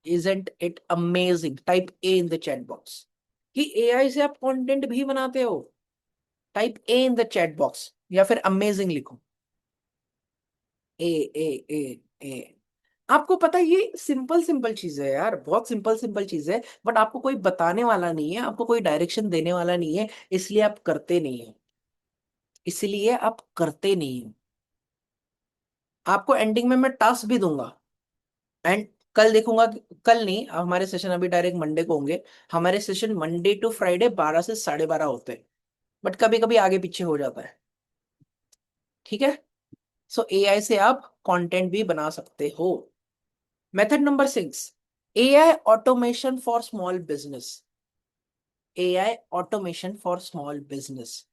isn't it amazing? Type A in the chat box कि एआई से आप कंटेंट भी बनाते हो। Type A in the chat box या फिर अमेजिंग लिखो। ए ए ए ए। आपको पता है ये सिंपल सिंपल चीज है यार, बहुत सिंपल सिंपल चीज है, बट आपको कोई बताने वाला नहीं है, आपको कोई डायरेक्शन देने वाला नहीं है, इसलिए आप करते नहीं हो। इसलिए आप करते नहीं हो। आपको एंडिंग में मैं टास्क भी दूंगा, एंड कल देखूंगा कल नहीं, हमारे सेशन अभी डायरेक्ट मंडे को होंगे। हमारे सेशन मंडे टू फ्राइडे 12 से 12:30 होते हैं, बट कभी कभी आगे पीछे हो जाता है। ठीक है। सो एआई से आप कंटेंट भी बना सकते हो। Method number 6, AI automation for small business. AI automation for small business.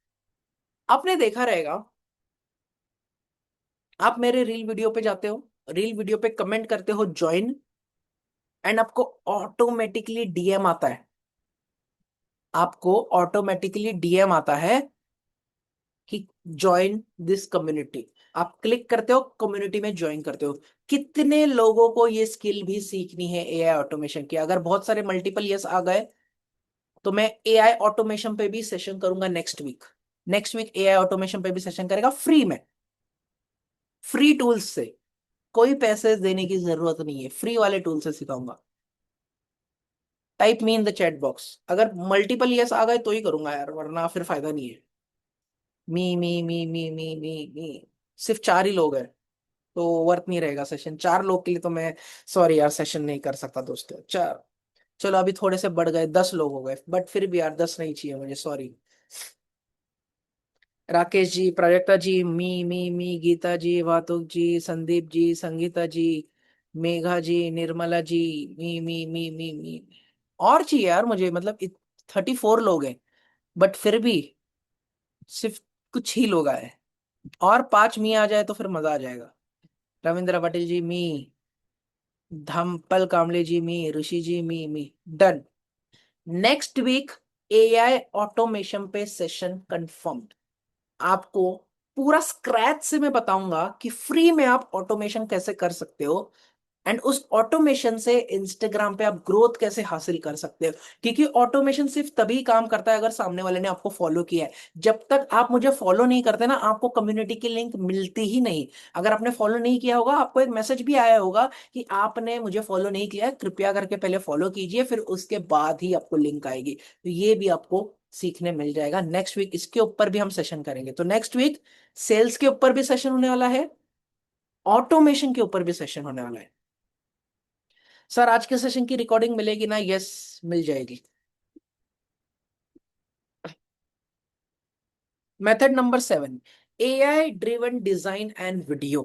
आपने देखा रहेगा, आप मेरे रील वीडियो पे जाते हो, रील वीडियो पे कमेंट करते हो ज्वाइन, एंड आपको ऑटोमेटिकली डीएम आता है। आपको ऑटोमेटिकली डीएम आता है कि ज्वाइन दिस कम्युनिटी। आप क्लिक करते हो, कम्युनिटी में ज्वाइन करते हो। कितने लोगों को ये स्किल भी सीखनी है एआई ऑटोमेशन की? अगर बहुत सारे मल्टीपल यस आ गए तो मैं एआई ऑटोमेशन पे भी सेशन करूंगा next week. Next week AI automation पे भी सेशन करेगा फ्री में, फ्री टूल्स से। कोई पैसे देने की जरूरत नहीं है, फ्री वाले टूल से सिखाऊंगा। Type me in the chat box. अगर मल्टीपल यस आ गए तो ही करूंगा यार, वरना फिर फायदा नहीं है। मी। सिर्फ 4 ही लोग हैं तो वर्थ नहीं रहेगा सेशन 4 लोग के लिए, तो मैं सॉरी यार सेशन नहीं कर सकता दोस्तों। 4, चलो अभी थोड़े से बढ़ गए, 10 लोग हो गए, बट फिर भी यार 10 नहीं चाहिए मुझे, सॉरी। राकेश जी, प्राजक्ता जी, मी गीता जी, वातुक जी, संदीप जी, संगीता जी, मेघा जी, निर्मला जी, मी। और चाहिए यार मुझे, मतलब 34 लोग हैं, बट फिर भी सिर्फ कुछ ही लोग आए। और 5 मी आ जाए तो फिर मजा आ जाएगा। Ravindra Patel ji me, Dhampal Kamle ji me, Rishi ji me done. Next week AI automation पे सेशन कंफर्म। आपको पूरा स्क्रैच से मैं बताऊंगा कि फ्री में आप ऑटोमेशन कैसे कर सकते हो, एंड उस ऑटोमेशन से इंस्टाग्राम पे आप ग्रोथ कैसे हासिल कर सकते हो। क्योंकि ऑटोमेशन सिर्फ तभी काम करता है अगर सामने वाले ने आपको फॉलो किया है। जब तक आप मुझे फॉलो नहीं करते ना, आपको कम्युनिटी की लिंक मिलती ही नहीं। अगर आपने फॉलो नहीं किया होगा, आपको एक मैसेज भी आया होगा कि आपने मुझे फॉलो नहीं किया है, कृपया करके पहले फॉलो कीजिए, फिर उसके बाद ही आपको लिंक आएगी। तो ये भी आपको सीखने मिल जाएगा। नेक्स्ट वीक इसके ऊपर भी हम सेशन करेंगे। तो नेक्स्ट वीक सेल्स के ऊपर भी सेशन होने वाला है, ऑटोमेशन के ऊपर भी सेशन होने वाला है। सर आज के सेशन की रिकॉर्डिंग मिलेगी ना? यस, मिल जाएगी। Method number 7, AI driven design and video.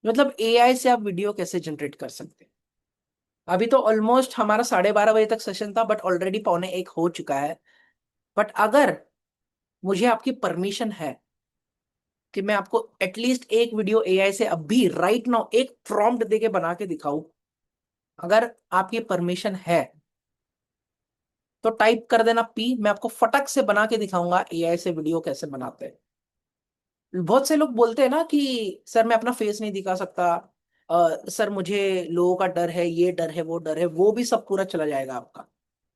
मतलब एआई से आप वीडियो कैसे जनरेट कर सकते हैं। अभी तो ऑलमोस्ट हमारा 12:30 बजे तक सेशन था, बट ऑलरेडी पौने 1 हो चुका है। बट अगर मुझे आपकी परमिशन है कि मैं आपको एटलीस्ट एक वीडियो एआई से अभी राइट नाउ एक प्रॉम्प्ट देके बना के दिखाऊं, अगर आपकी परमिशन है तो टाइप कर देना पी, मैं आपको फटक से बना के दिखाऊंगा एआई से वीडियो कैसे बनाते हैं। बहुत से लोग बोलते हैं ना कि सर मैं अपना फेस नहीं दिखा सकता, सर मुझे लोगों का डर है, ये डर है, वो डर है, वो भी सब पूरा चला जाएगा आपका।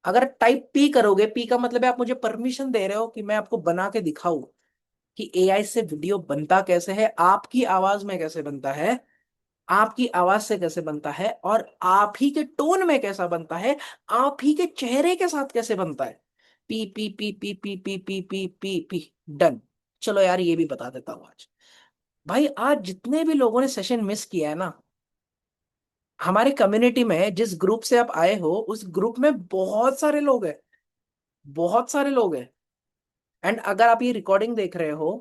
अगर टाइप पी करोगे, पी का मतलब है आप मुझे परमिशन दे रहे हो कि मैं आपको बना के दिखाऊं कि एआई से वीडियो बनता कैसे है, आपकी आवाज में कैसे बनता है। आपकी आवाज से कैसे बनता है, और आप ही के टोन में कैसा बनता है, आप ही के चेहरे के साथ कैसे बनता है। P P P P P P P P P P done. चलो यार ये भी बता देता हूँ आज। भाई आज जितने भी लोगों ने सेशन मिस किया है ना, हमारे कम्युनिटी में जिस ग्रुप से आप आए हो उस ग्रुप में बहुत सारे लोग हैं, बहुत सारे लोग हैं। एंड अगर आप ये रिकॉर्डिंग देख रहे हो,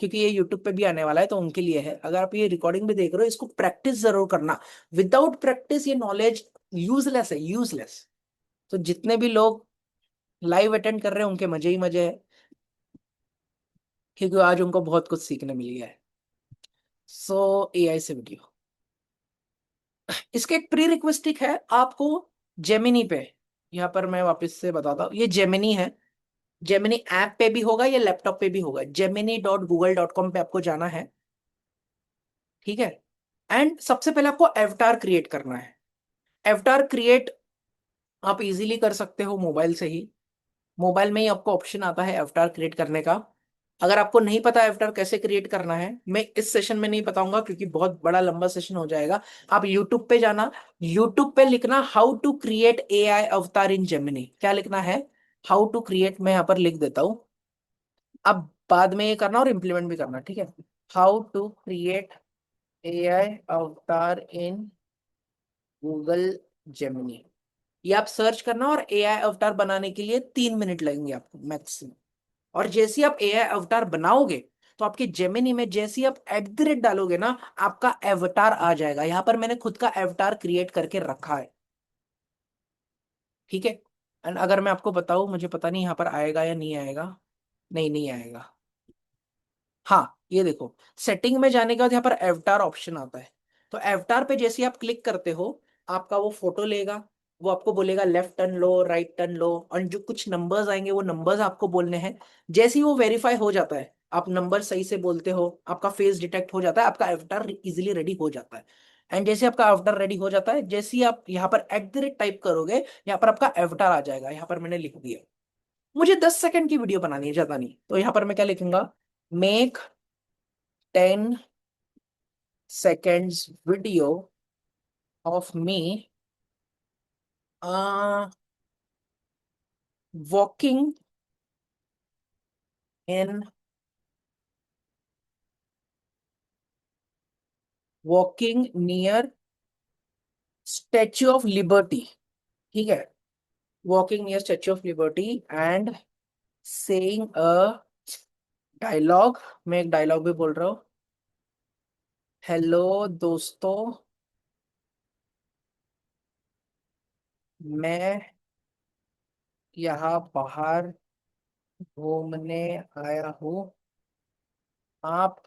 क्योंकि ये यूट्यूब पे भी आने वाला है तो उनके लिए है, अगर आप ये रिकॉर्डिंग भी देख रहे हो इसको प्रैक्टिस जरूर करना। विदाउट प्रैक्टिस ये नॉलेज यूजलेस है, यूजलेस। तो जितने भी लोग लाइव अटेंड कर रहे हैं उनके मजे ही मजे है, क्योंकि आज उनको बहुत कुछ सीखने मिल गया है। सो एआई से वीडियो, इसके एक प्री रिक्वेस्टिक है आपको, जेमिनी पे। यहाँ पर मैं वापस से बताता हूँ, ये जेमिनी है। जेमिनी ऐप पे भी होगा, ये लैपटॉप पे भी होगा। gemini.google.com पे आपको जाना है, ठीक है। एंड सबसे पहले आपको एवटार क्रिएट करना है। एवटार क्रिएट आप इजीली कर सकते हो मोबाइल से ही। मोबाइल में ही आपको ऑप्शन आता है एवटार क्रिएट करने का। अगर आपको नहीं पता एवटार कैसे क्रिएट करना है, मैं इस सेशन में नहीं बताऊंगा क्योंकि बहुत बड़ा लंबा सेशन हो जाएगा। आप यूट्यूब पे जाना, यूट्यूब पे लिखना हाउ टू क्रिएट एआई अवतार इन जेमिनी। क्या लिखना है, हाउ टू क्रिएट, मैं यहाँ पर लिख देता हूँ। अब बाद में ये करना और इम्प्लीमेंट भी करना, ठीक है। हाउ टू क्रिएट एआई अवतार इन गूगल जेमिनी, ये आप सर्च करना। और एआई अवतार बनाने के लिए 3 मिनट लगेंगे आपको मैक्सिमम। और जैसे ही आप एआई अवतार बनाओगे तो आपके जेमिनी में जैसे ही आप @ डालोगे ना, आपका अवतार आ जाएगा। यहां पर मैंने खुद का अवतार क्रिएट करके रखा है, ठीक है। एंड अगर मैं आपको बताऊं, मुझे पता नहीं यहाँ पर आएगा या नहीं आएगा। नहीं, नहीं आएगा। हाँ ये देखो, सेटिंग में जाने के बाद यहाँ पर एवटार ऑप्शन आता है। तो एवटार पे जैसे ही आप क्लिक करते हो, आपका वो फोटो लेगा। वो आपको बोलेगा लेफ्ट टर्न लो, राइट टर्न लो, और जो कुछ नंबर्स आएंगे वो नंबर्स आपको बोलने हैं। जैसे ही वो वेरीफाई हो जाता है, आप नंबर सही से बोलते हो, आपका फेस डिटेक्ट हो जाता है, आपका एवटार इजिली रेडी हो जाता है। एंड जैसे आपका एवटार रेडी हो जाता है, जैसे ही आप यहाँ पर टाइप करोगे, यहाँ पर आपका एवटार आ जाएगा। यहाँ पर मैंने लिख दिया। मुझे 10 सेकंड की वीडियो बनानी है, ज्यादा नहीं। तो यहाँ पर मैं क्या लिखूंगा, make 10 seconds video of me uh, walking in walking near Statue of Liberty, ठीक है। Walking near Statue of Liberty and saying a dialogue. मैं एक डायलॉग भी बोल रहा हूँ। हेलो दोस्तों, मैं यहाँ बाहर घूमने आया हूँ। आप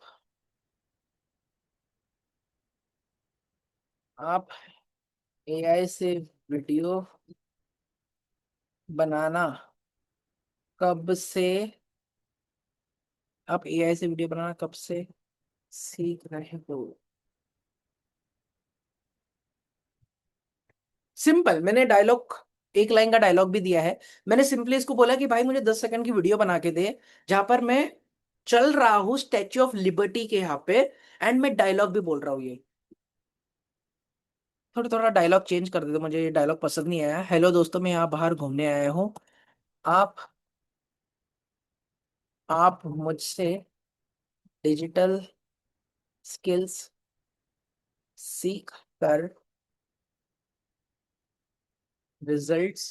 आप एआई से वीडियो बनाना कब से आप एआई से वीडियो बनाना कब से सीख रहे हो। सिंपल, मैंने डायलॉग, एक लाइन का डायलॉग भी दिया है। मैंने सिंपली इसको बोला कि भाई मुझे 10 सेकंड की वीडियो बना के दे, जहां पर मैं चल रहा हूँ स्टैच्यू ऑफ लिबर्टी के यहाँ पे, एंड मैं डायलॉग भी बोल रहा हूँ ये। थोड़ा थोड़ा डायलॉग चेंज कर देते, मुझे ये डायलॉग पसंद नहीं आया। हेलो दोस्तों, मैं यहाँ बाहर घूमने आया हूँ। आप आप मुझसे डिजिटल स्किल्स सीख कर रिजल्ट्स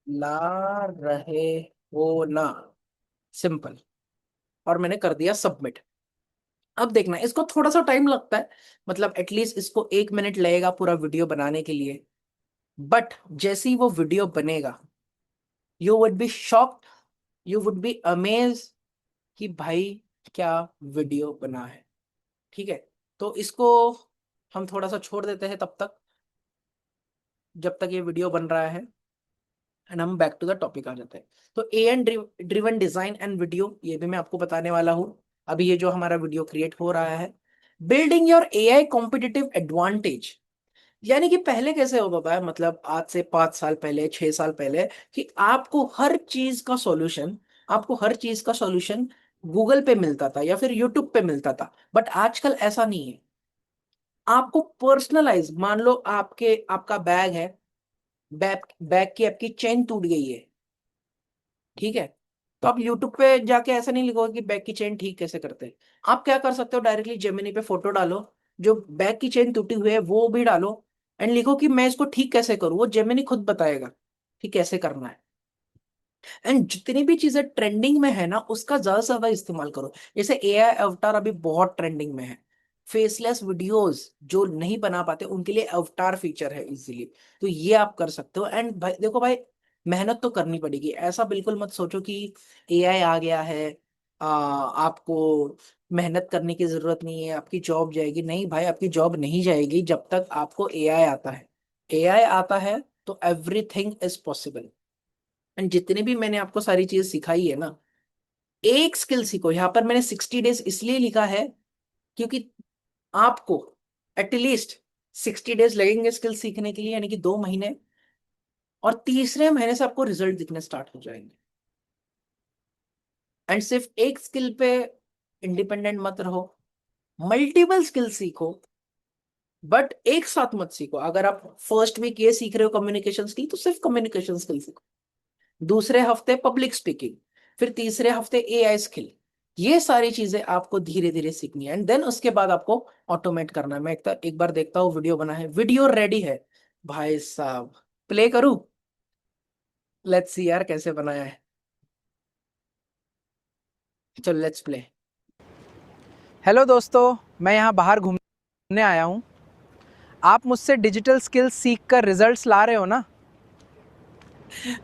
ला रहे हो ना। सिंपल। और मैंने कर दिया सबमिट। अब देखना, इसको थोड़ा सा टाइम लगता है, मतलब एटलीस्ट इसको 1 मिनट लगेगा पूरा वीडियो बनाने के लिए। बट जैसे ही वो वीडियो बनेगा, you would be shocked, you would be amaze कि भाई क्या वीडियो बना है, ठीक है। तो इसको हम थोड़ा सा छोड़ देते हैं तब तक, जब तक ये वीडियो बन रहा है। एंड हम बैक टू द टॉपिक आ जाते हैं। तो A N driven design and video, ये भी मैं आपको बताने वाला हूँ। अभी ये जो हमारा वीडियो क्रिएट हो रहा है, building your AI competitive advantage. यानी कि पहले कैसे होता था, मतलब आज से 5 साल पहले, 6 साल पहले, कि आपको हर चीज का सॉल्यूशन गूगल पे मिलता था या फिर यूट्यूब पे मिलता था। बट आजकल ऐसा नहीं है। आपको पर्सनलाइज, मान लो आपका बैग है, बैग बैग की आपकी चेन टूट गई है, ठीक है, तो आप यूट्यूब पे जाके ऐसा नहीं लिखोगे कि बैग की चेन ठीक कैसे करते हैं। आप क्या कर सकते हो, डायरेक्टली जेमिनी पे फोटो डालो, जो बैग की चेन टूटी हुई है वो भी डालो, एंड लिखो कि मैं इसको ठीक कैसे करूँ, वो जेमिनी खुद बताएगा कि कैसे करना है। एंड जितनी भी चीजें ट्रेंडिंग में है ना, उसका ज्यादा से ज्यादा इस्तेमाल करो। जैसे एआई अवतार अभी बहुत ट्रेंडिंग में है, फेसलेस वीडियोस जो नहीं बना पाते उनके लिए अवतार फीचर है इजीली, तो ये आप कर सकते हो। एंड भाई देखो भाई, मेहनत तो करनी पड़ेगी, ऐसा बिल्कुल मत सोचो कि एआई आ गया है, आपको मेहनत करने की जरूरत नहीं है, आपकी जॉब जाएगी। नहीं भाई, आपकी जॉब नहीं जाएगी जब तक आपको एआई आता है। एआई आता है तो एवरीथिंग इज पॉसिबल। एंड जितने भी मैंने आपको सारी चीज सिखाई है ना, एक स्किल सीखो। यहाँ पर मैंने 60 डेज इसलिए लिखा है क्योंकि आपको एटलीस्ट 60 डेज लगेंगे स्किल सीखने के लिए, यानी कि 2 महीने, और तीसरे महीने से आपको रिजल्ट दिखने स्टार्ट हो जाएंगे। एंड सिर्फ एक स्किल पे इंडिपेंडेंट मत रहो, मल्टीपल स्किल सीखो, बट एक साथ मत सीखो। अगर आप फर्स्ट वीक ये सीख रहे हो कम्युनिकेशन स्किल, तो सिर्फ कम्युनिकेशन स्किल सीखो, दूसरे हफ्ते पब्लिक स्पीकिंग, फिर तीसरे हफ्ते एआई स्किल। ये सारी चीजें आपको धीरे धीरे सीखनी है, एंड देन उसके बाद आपको ऑटोमेट करना है। मैं एक बार देखता हूँ, वीडियो बना है, वीडियो रेडी है भाई साहब, प्ले करूँ? लेट्स सी यार कैसे बनाया है, चलो लेट्स प्ले। हेलो दोस्तों, मैं यहाँ बाहर घूमने आया हूँ। आप मुझसे डिजिटल स्किल्स सीख कर रिजल्ट्स ला रहे हो ना?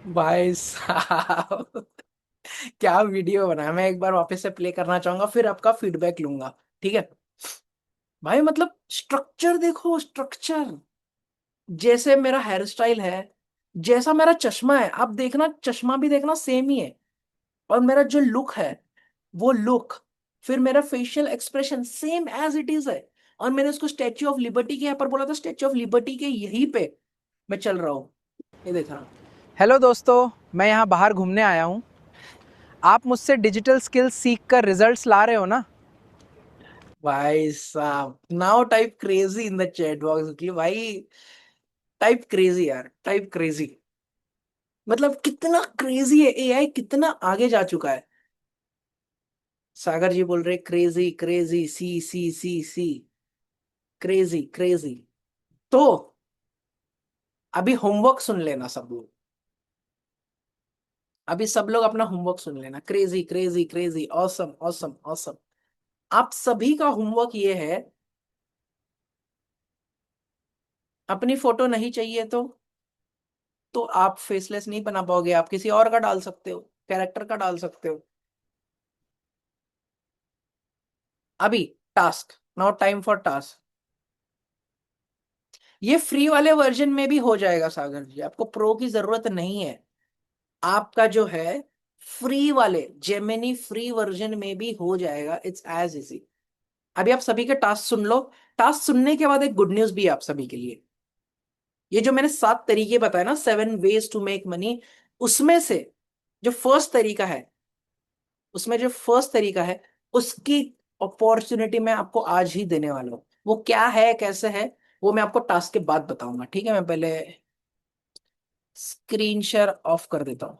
भाई साहब क्या वीडियो बनाया, मैं एक बार वापस से प्ले करना चाहूंगा, फिर आपका फीडबैक लूंगा, ठीक है। भाई मतलब स्ट्रक्चर देखो, स्ट्रक्चर, जैसे मेरा हेयर स्टाइल है, जैसा मेरा चश्मा है, आप देखना चश्मा भी देखना सेम ही है, और मेरा जो लुक है वो लुक, फिर मेरा facial expression same as it is है। और मैंने उसको स्टैच्यू ऑफ लिबर्टी के यहाँ पर बोला था, स्टैच्यू ऑफ लिबर्टी के यहीं पे मैं चल रहा हूँ, ये देखना। हेलो दोस्तों, मैं यहाँ बाहर घूमने आया हूँ। आप मुझसे डिजिटल स्किल्स सीख कर रिजल्ट्स ला रहे हो ना? भाई साहब, now type crazy in the chat box कि भाई, टाइप क्रेजी यार, टाइप क्रेजी। मतलब कितना क्रेजी है एआई, कितना आगे जा चुका है। सागर जी बोल रहे क्रेजी क्रेजी, सी सी सी सी, क्रेजी क्रेजी। तो अभी होमवर्क सुन लेना सब लोग, अभी सब लोग अपना होमवर्क सुन लेना, crazy crazy crazy, awesome awesome awesome. आप सभी का होमवर्क ये है, अपनी फोटो नहीं चाहिए तो आप फेसलेस नहीं बना पाओगे, आप किसी और का डाल सकते हो, कैरेक्टर का डाल सकते हो। अभी task, now time for task. ये फ्री वाले वर्जन में भी हो जाएगा सागर जी, आपको प्रो की जरूरत नहीं है। आपका जो है फ्री वाले जेमिनी फ्री वर्जन में भी हो जाएगा, इट्स एज इजी। अभी आप सभी के टास्क सुन लो। टास्क सुनने के बाद एक गुड न्यूज भी है आप सभी के लिए। ये जो मैंने 7 तरीके बताए ना, 7 ways to make money, उसमें से जो फर्स्ट तरीका है, उसमें जो फर्स्ट तरीका है, उसकी अपॉर्चुनिटी मैं आपको आज ही देने वाला हूँ। वो क्या है, कैसे है, वो मैं आपको टास्क के बाद बताऊंगा, ठीक है। मैं पहले स्क्रीन शेयर ऑफ कर देता हूँ।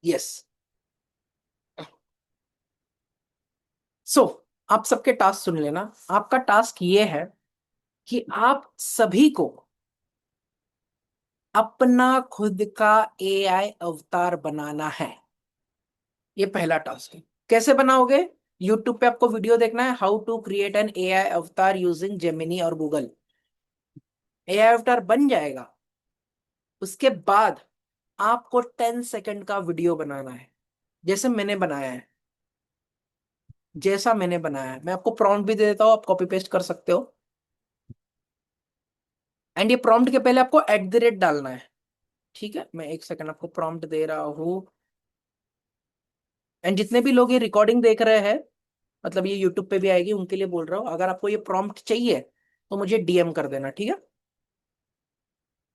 यस। सो आप सबके टास्क सुन लेना। आपका टास्क ये है कि आप सभी को अपना खुद का एआई अवतार बनाना है। ये पहला टास्क है। कैसे बनाओगे? यूट्यूब पे आपको वीडियो देखना है, how to create an AI avatar using Gemini और गूगल। एआई अवतार बन जाएगा, उसके बाद आपको 10 सेकंड का वीडियो बनाना है, जैसे मैंने बनाया है, जैसा मैंने बनाया है। मैं आपको प्रॉम्प्ट भी दे देता हूँ, आप कॉपी पेस्ट कर सकते हो। एंड ये प्रॉम्प्ट के पहले आपको @ डालना है, ठीक है। मैं 1 सेकंड आपको प्रॉम्प्ट दे रहा हूँ। एंड जितने भी लोग ये रिकॉर्डिंग देख रहे हैं, मतलब ये यूट्यूब पे भी आएगी, उनके लिए बोल रहा हूँ, अगर आपको ये प्रॉम्प्ट चाहिए तो मुझे डीएम कर देना, ठीक है।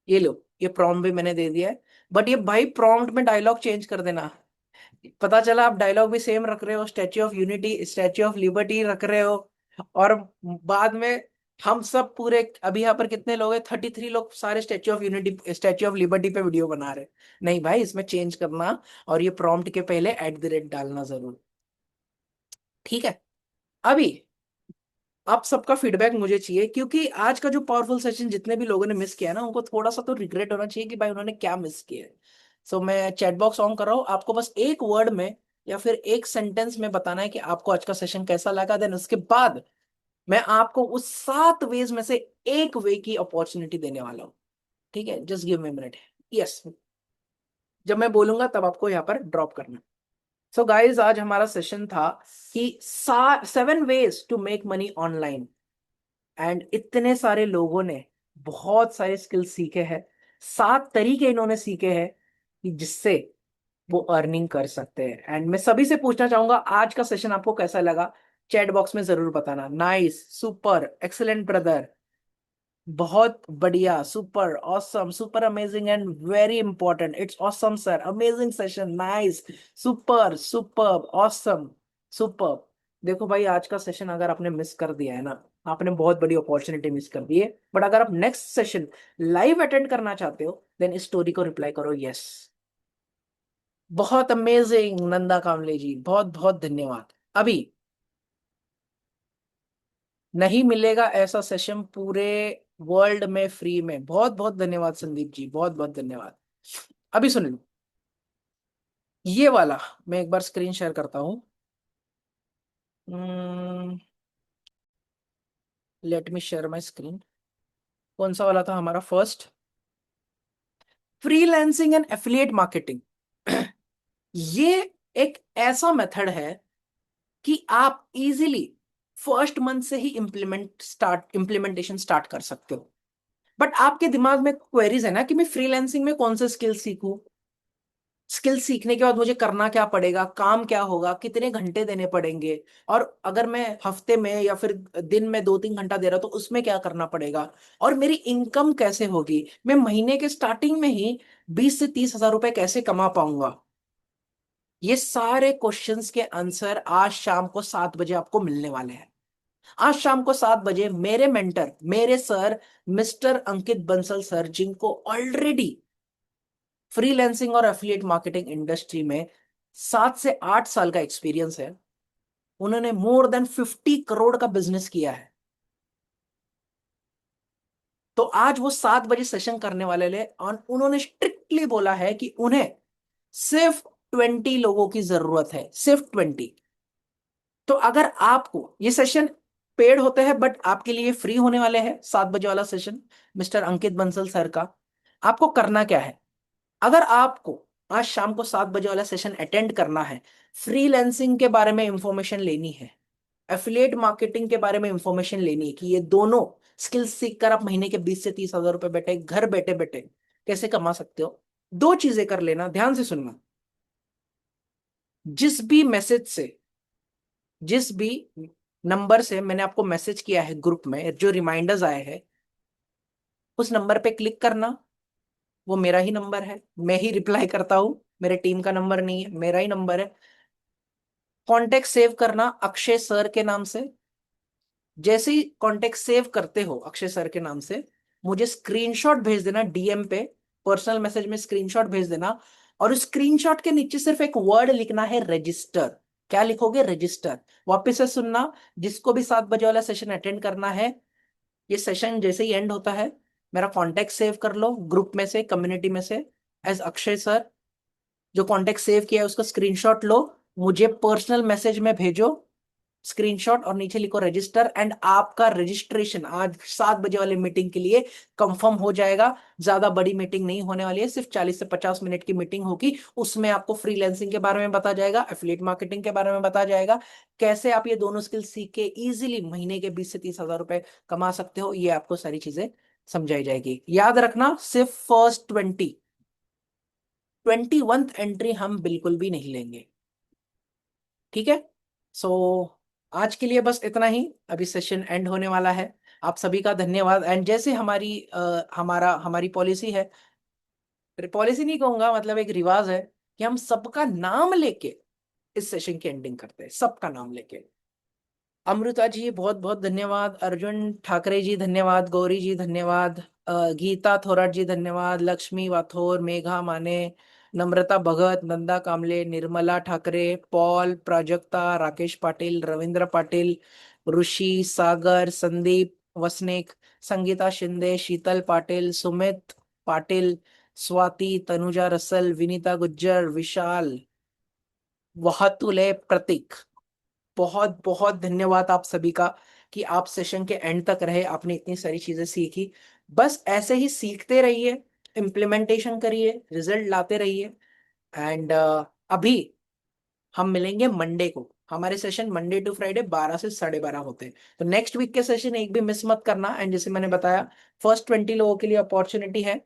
ये लो, ये प्रॉम्प्ट भी मैंने दे दिया है, बट ये भाई प्रॉम्प्ट में डायलॉग चेंज कर देना। पता चला आप डायलॉग भी सेम रख रहे हो, statue of unity, statue of liberty रख रहे हो, और बाद में हम सब पूरे अभी यहाँ पर कितने लोग हैं, 33 लोग सारे statue of unity, statue of liberty पे वीडियो बना रहे हैं। नहीं भाई, इसमें चेंज करना, और ये प्रॉम्प्ट के पहले @ डालना जरूर। ठीक है। अभी आप सबका फीडबैक मुझे चाहिए, क्योंकि आज का जो पावरफुल सेशन जितने भी लोगों ने मिस किया ना, उनको थोड़ा सा तो रिग्रेट होना चाहिए कि भाई उन्होंने क्या मिस किया है। सो मैं चैट बॉक्स ऑन कर रहा हूँ, आपको बस एक वर्ड में या फिर एक सेंटेंस में बताना है कि आपको आज का सेशन कैसा लगा। देन उसके बाद मैं आपको उस 7 वेज में से एक वे की अपॉर्चुनिटी देने वाला हूँ। ठीक है, just give me minute. Yes, जब मैं बोलूंगा तब आपको यहाँ पर ड्रॉप करना। सो गाइज, आज हमारा सेशन था कि 7 ways to make money online. And इतने सारे लोगों ने बहुत सारे स्किल्स सीखे हैं, 7 तरीके इन्होंने सीखे हैं कि जिससे वो अर्निंग कर सकते हैं। एंड मैं सभी से पूछना चाहूंगा, आज का सेशन आपको कैसा लगा? चैट बॉक्स में जरूर बताना। नाइस, सुपर, एक्सीलेंट ब्रदर, बहुत बढ़िया, super, awesome, super amazing and very important, it's awesome sir, amazing session, nice, super, super, awesome, super. देखो भाई, आज का सेशन अगर आपने मिस कर दिया है ना, आपने बहुत बड़ी अपॉर्चुनिटी मिस कर दी है। बट अगर आप नेक्स्ट सेशन लाइव अटेंड करना चाहते हो, देन इस स्टोरी को रिप्लाई करो यस। बहुत अमेजिंग नंदा कामले जी, बहुत बहुत धन्यवाद। अभी नहीं मिलेगा ऐसा सेशन पूरे वर्ल्ड में फ्री में। बहुत बहुत धन्यवाद संदीप जी, बहुत बहुत धन्यवाद। अभी सुन लो ये वाला, मैं एक बार स्क्रीन शेयर करता हूं। Let me share my screen. कौन सा वाला था हमारा first? Freelancing and affiliate marketing. ये एक ऐसा मेथड है कि आप इजीली फर्स्ट मंथ से ही इम्प्लीमेंटेशन स्टार्ट कर सकते हो। बट आपके दिमाग में क्वेरीज है ना कि मैं फ्रीलांसिंग में कौन से स्किल सीखूं, स्किल सीखने के बाद मुझे करना क्या पड़ेगा, काम क्या होगा, कितने घंटे देने पड़ेंगे, और अगर मैं हफ्ते में या फिर दिन में 2-3 घंटा दे रहा हूं तो उसमें क्या करना पड़ेगा, और मेरी इनकम कैसे होगी, मैं महीने के स्टार्टिंग में ही 20 से 30 हजार रुपए कैसे कमा पाऊंगा। ये सारे क्वेश्चंस के आंसर आज शाम को 7 बजे आपको मिलने वाले हैं। आज शाम को 7 बजे मेरे मेंटर, मेरे सर, मिस्टर अंकित बंसल सर, जिनको ऑलरेडी फ्रीलैंसिंग और एफिलिएट मार्केटिंग इंडस्ट्री में 7 से 8 साल का एक्सपीरियंस है, उन्होंने मोर देन 50 करोड़ का बिजनेस किया है। तो आज वो 7 बजे सेशन करने वाले ले, और उन्होंने स्ट्रिक्टली बोला है कि उन्हें सिर्फ 20 लोगों की जरूरत है, सिर्फ 20। तो अगर आपको ये सेशन पेड होते हैं, बट आपके लिए फ्री होने वाले हैं 7 बजे वाला सेशन मिस्टर अंकित बंसल सर का। आपको करना क्या है? अगर आपको आज शाम को 7 बजे वाला सेशन अटेंड करना है, फ्रीलैंसिंग के बारे में इंफॉर्मेशन लेनी है, एफिलिएट मार्केटिंग के बारे में इंफॉर्मेशन लेनी है कि ये दोनों स्किल्स सीखकर आप महीने के 20 से 30 हजार रुपए बैठे घर बैठे बैठे कैसे कमा सकते हो, दो चीजें कर लेना, ध्यान से सुनना। जिस भी मैसेज से, जिस भी नंबर से मैंने आपको मैसेज किया है ग्रुप में, जो रिमाइंडर्स आए हैं, उस नंबर पे क्लिक करना। वो मेरा ही नंबर है, मैं ही रिप्लाई करता हूं, मेरे टीम का नंबर नहीं है, मेरा ही नंबर है। कॉन्टेक्ट सेव करना अक्षय सर के नाम से। जैसे ही कॉन्टेक्ट सेव करते हो अक्षय सर के नाम से, मुझे स्क्रीनशॉट भेज देना डीएम पे, पर्सनल मैसेज में स्क्रीनशॉट भेज देना। और उस स्क्रीनशॉट के नीचे सिर्फ एक वर्ड लिखना है, रजिस्टर। क्या लिखोगे? रजिस्टर। वापस से सुनना, जिसको भी 7 बजे वाला सेशन अटेंड करना है, ये सेशन जैसे ही एंड होता है, मेरा कॉन्टेक्ट सेव कर लो ग्रुप में से, कम्युनिटी में से, एज अक्षय सर। जो कॉन्टेक्ट सेव किया है उसका स्क्रीनशॉट लो, मुझे पर्सनल मैसेज में भेजो स्क्रीनशॉट, और नीचे लिखो रजिस्टर, एंड आपका रजिस्ट्रेशन आज 7 बजे वाली मीटिंग के लिए कंफर्म हो जाएगा। ज्यादा बड़ी मीटिंग नहीं होने वाली है, सिर्फ 40 से 50 मिनट की मीटिंग होगी। उसमें आपको फ्रीलैंसिंग के बारे में बताया जाएगा, एफिलिएट मार्केटिंग के बारे में बताया जाएगा, कैसे आप ये दोनों स्किल सीख के इजीली महीने के 20 से 30 हजार रुपए कमा सकते हो, ये आपको सारी चीजें समझाई जाएगी। याद रखना, सिर्फ फर्स्ट 21th एंट्री हम बिल्कुल भी नहीं लेंगे। ठीक है। सो आज के लिए बस इतना ही, अभी सेशन एंड होने वाला है। आप सभी का धन्यवाद। एंड जैसे हमारी पॉलिसी है, पॉलिसी नहीं कहूंगा, मतलब एक रिवाज है कि हम सबका नाम लेके इस सेशन की एंडिंग करते हैं, सबका नाम लेके। अमृता जी बहुत बहुत धन्यवाद, अर्जुन ठाकरे जी धन्यवाद, गौरी जी धन्यवाद, गीता थोराट जी धन्यवाद, लक्ष्मी वाथोर, मेघा माने, नम्रता भगत, नंदा कामले, निर्मला ठाकरे, पॉल, प्राजक्ता, राकेश पाटिल, रविंद्र पाटिल, ऋषि, सागर, संदीप वसनिक, संगीता शिंदे, शीतल पाटिल, सुमित पाटिल, स्वाति, तनुजा रसल, विनीता गुज्जर, विशाल, वहातुले, प्रतीक, बहुत बहुत धन्यवाद आप सभी का कि आप सेशन के एंड तक रहे, आपने इतनी सारी चीजें सीखी। बस ऐसे ही सीखते रहिए, इम्प्लीमेंटेशन करिए, रिजल्ट लाते रहिए। एंड अभी हम मिलेंगे मंडे को, हमारे सेशन मंडे टू फ्राइडे 12 से 12:30 होते हैं। तो नेक्स्ट वीक के सेशन एक भी मिस मत करना। एंड जैसे मैंने बताया, फर्स्ट 20 लोगों के लिए अपॉर्चुनिटी है,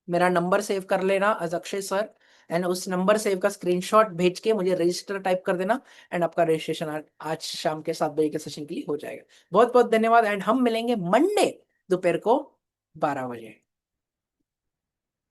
मेरा नंबर सेव कर लेना अज अक्षय सर, एंड उस नंबर सेव का स्क्रीनशॉट भेज के मुझे रजिस्टर टाइप कर देना, एंड आपका रजिस्ट्रेशन आज शाम के 7 बजे के सेशन के लिए हो जाएगा। बहुत बहुत धन्यवाद, एंड हम मिलेंगे मंडे दोपहर को 12 बजे।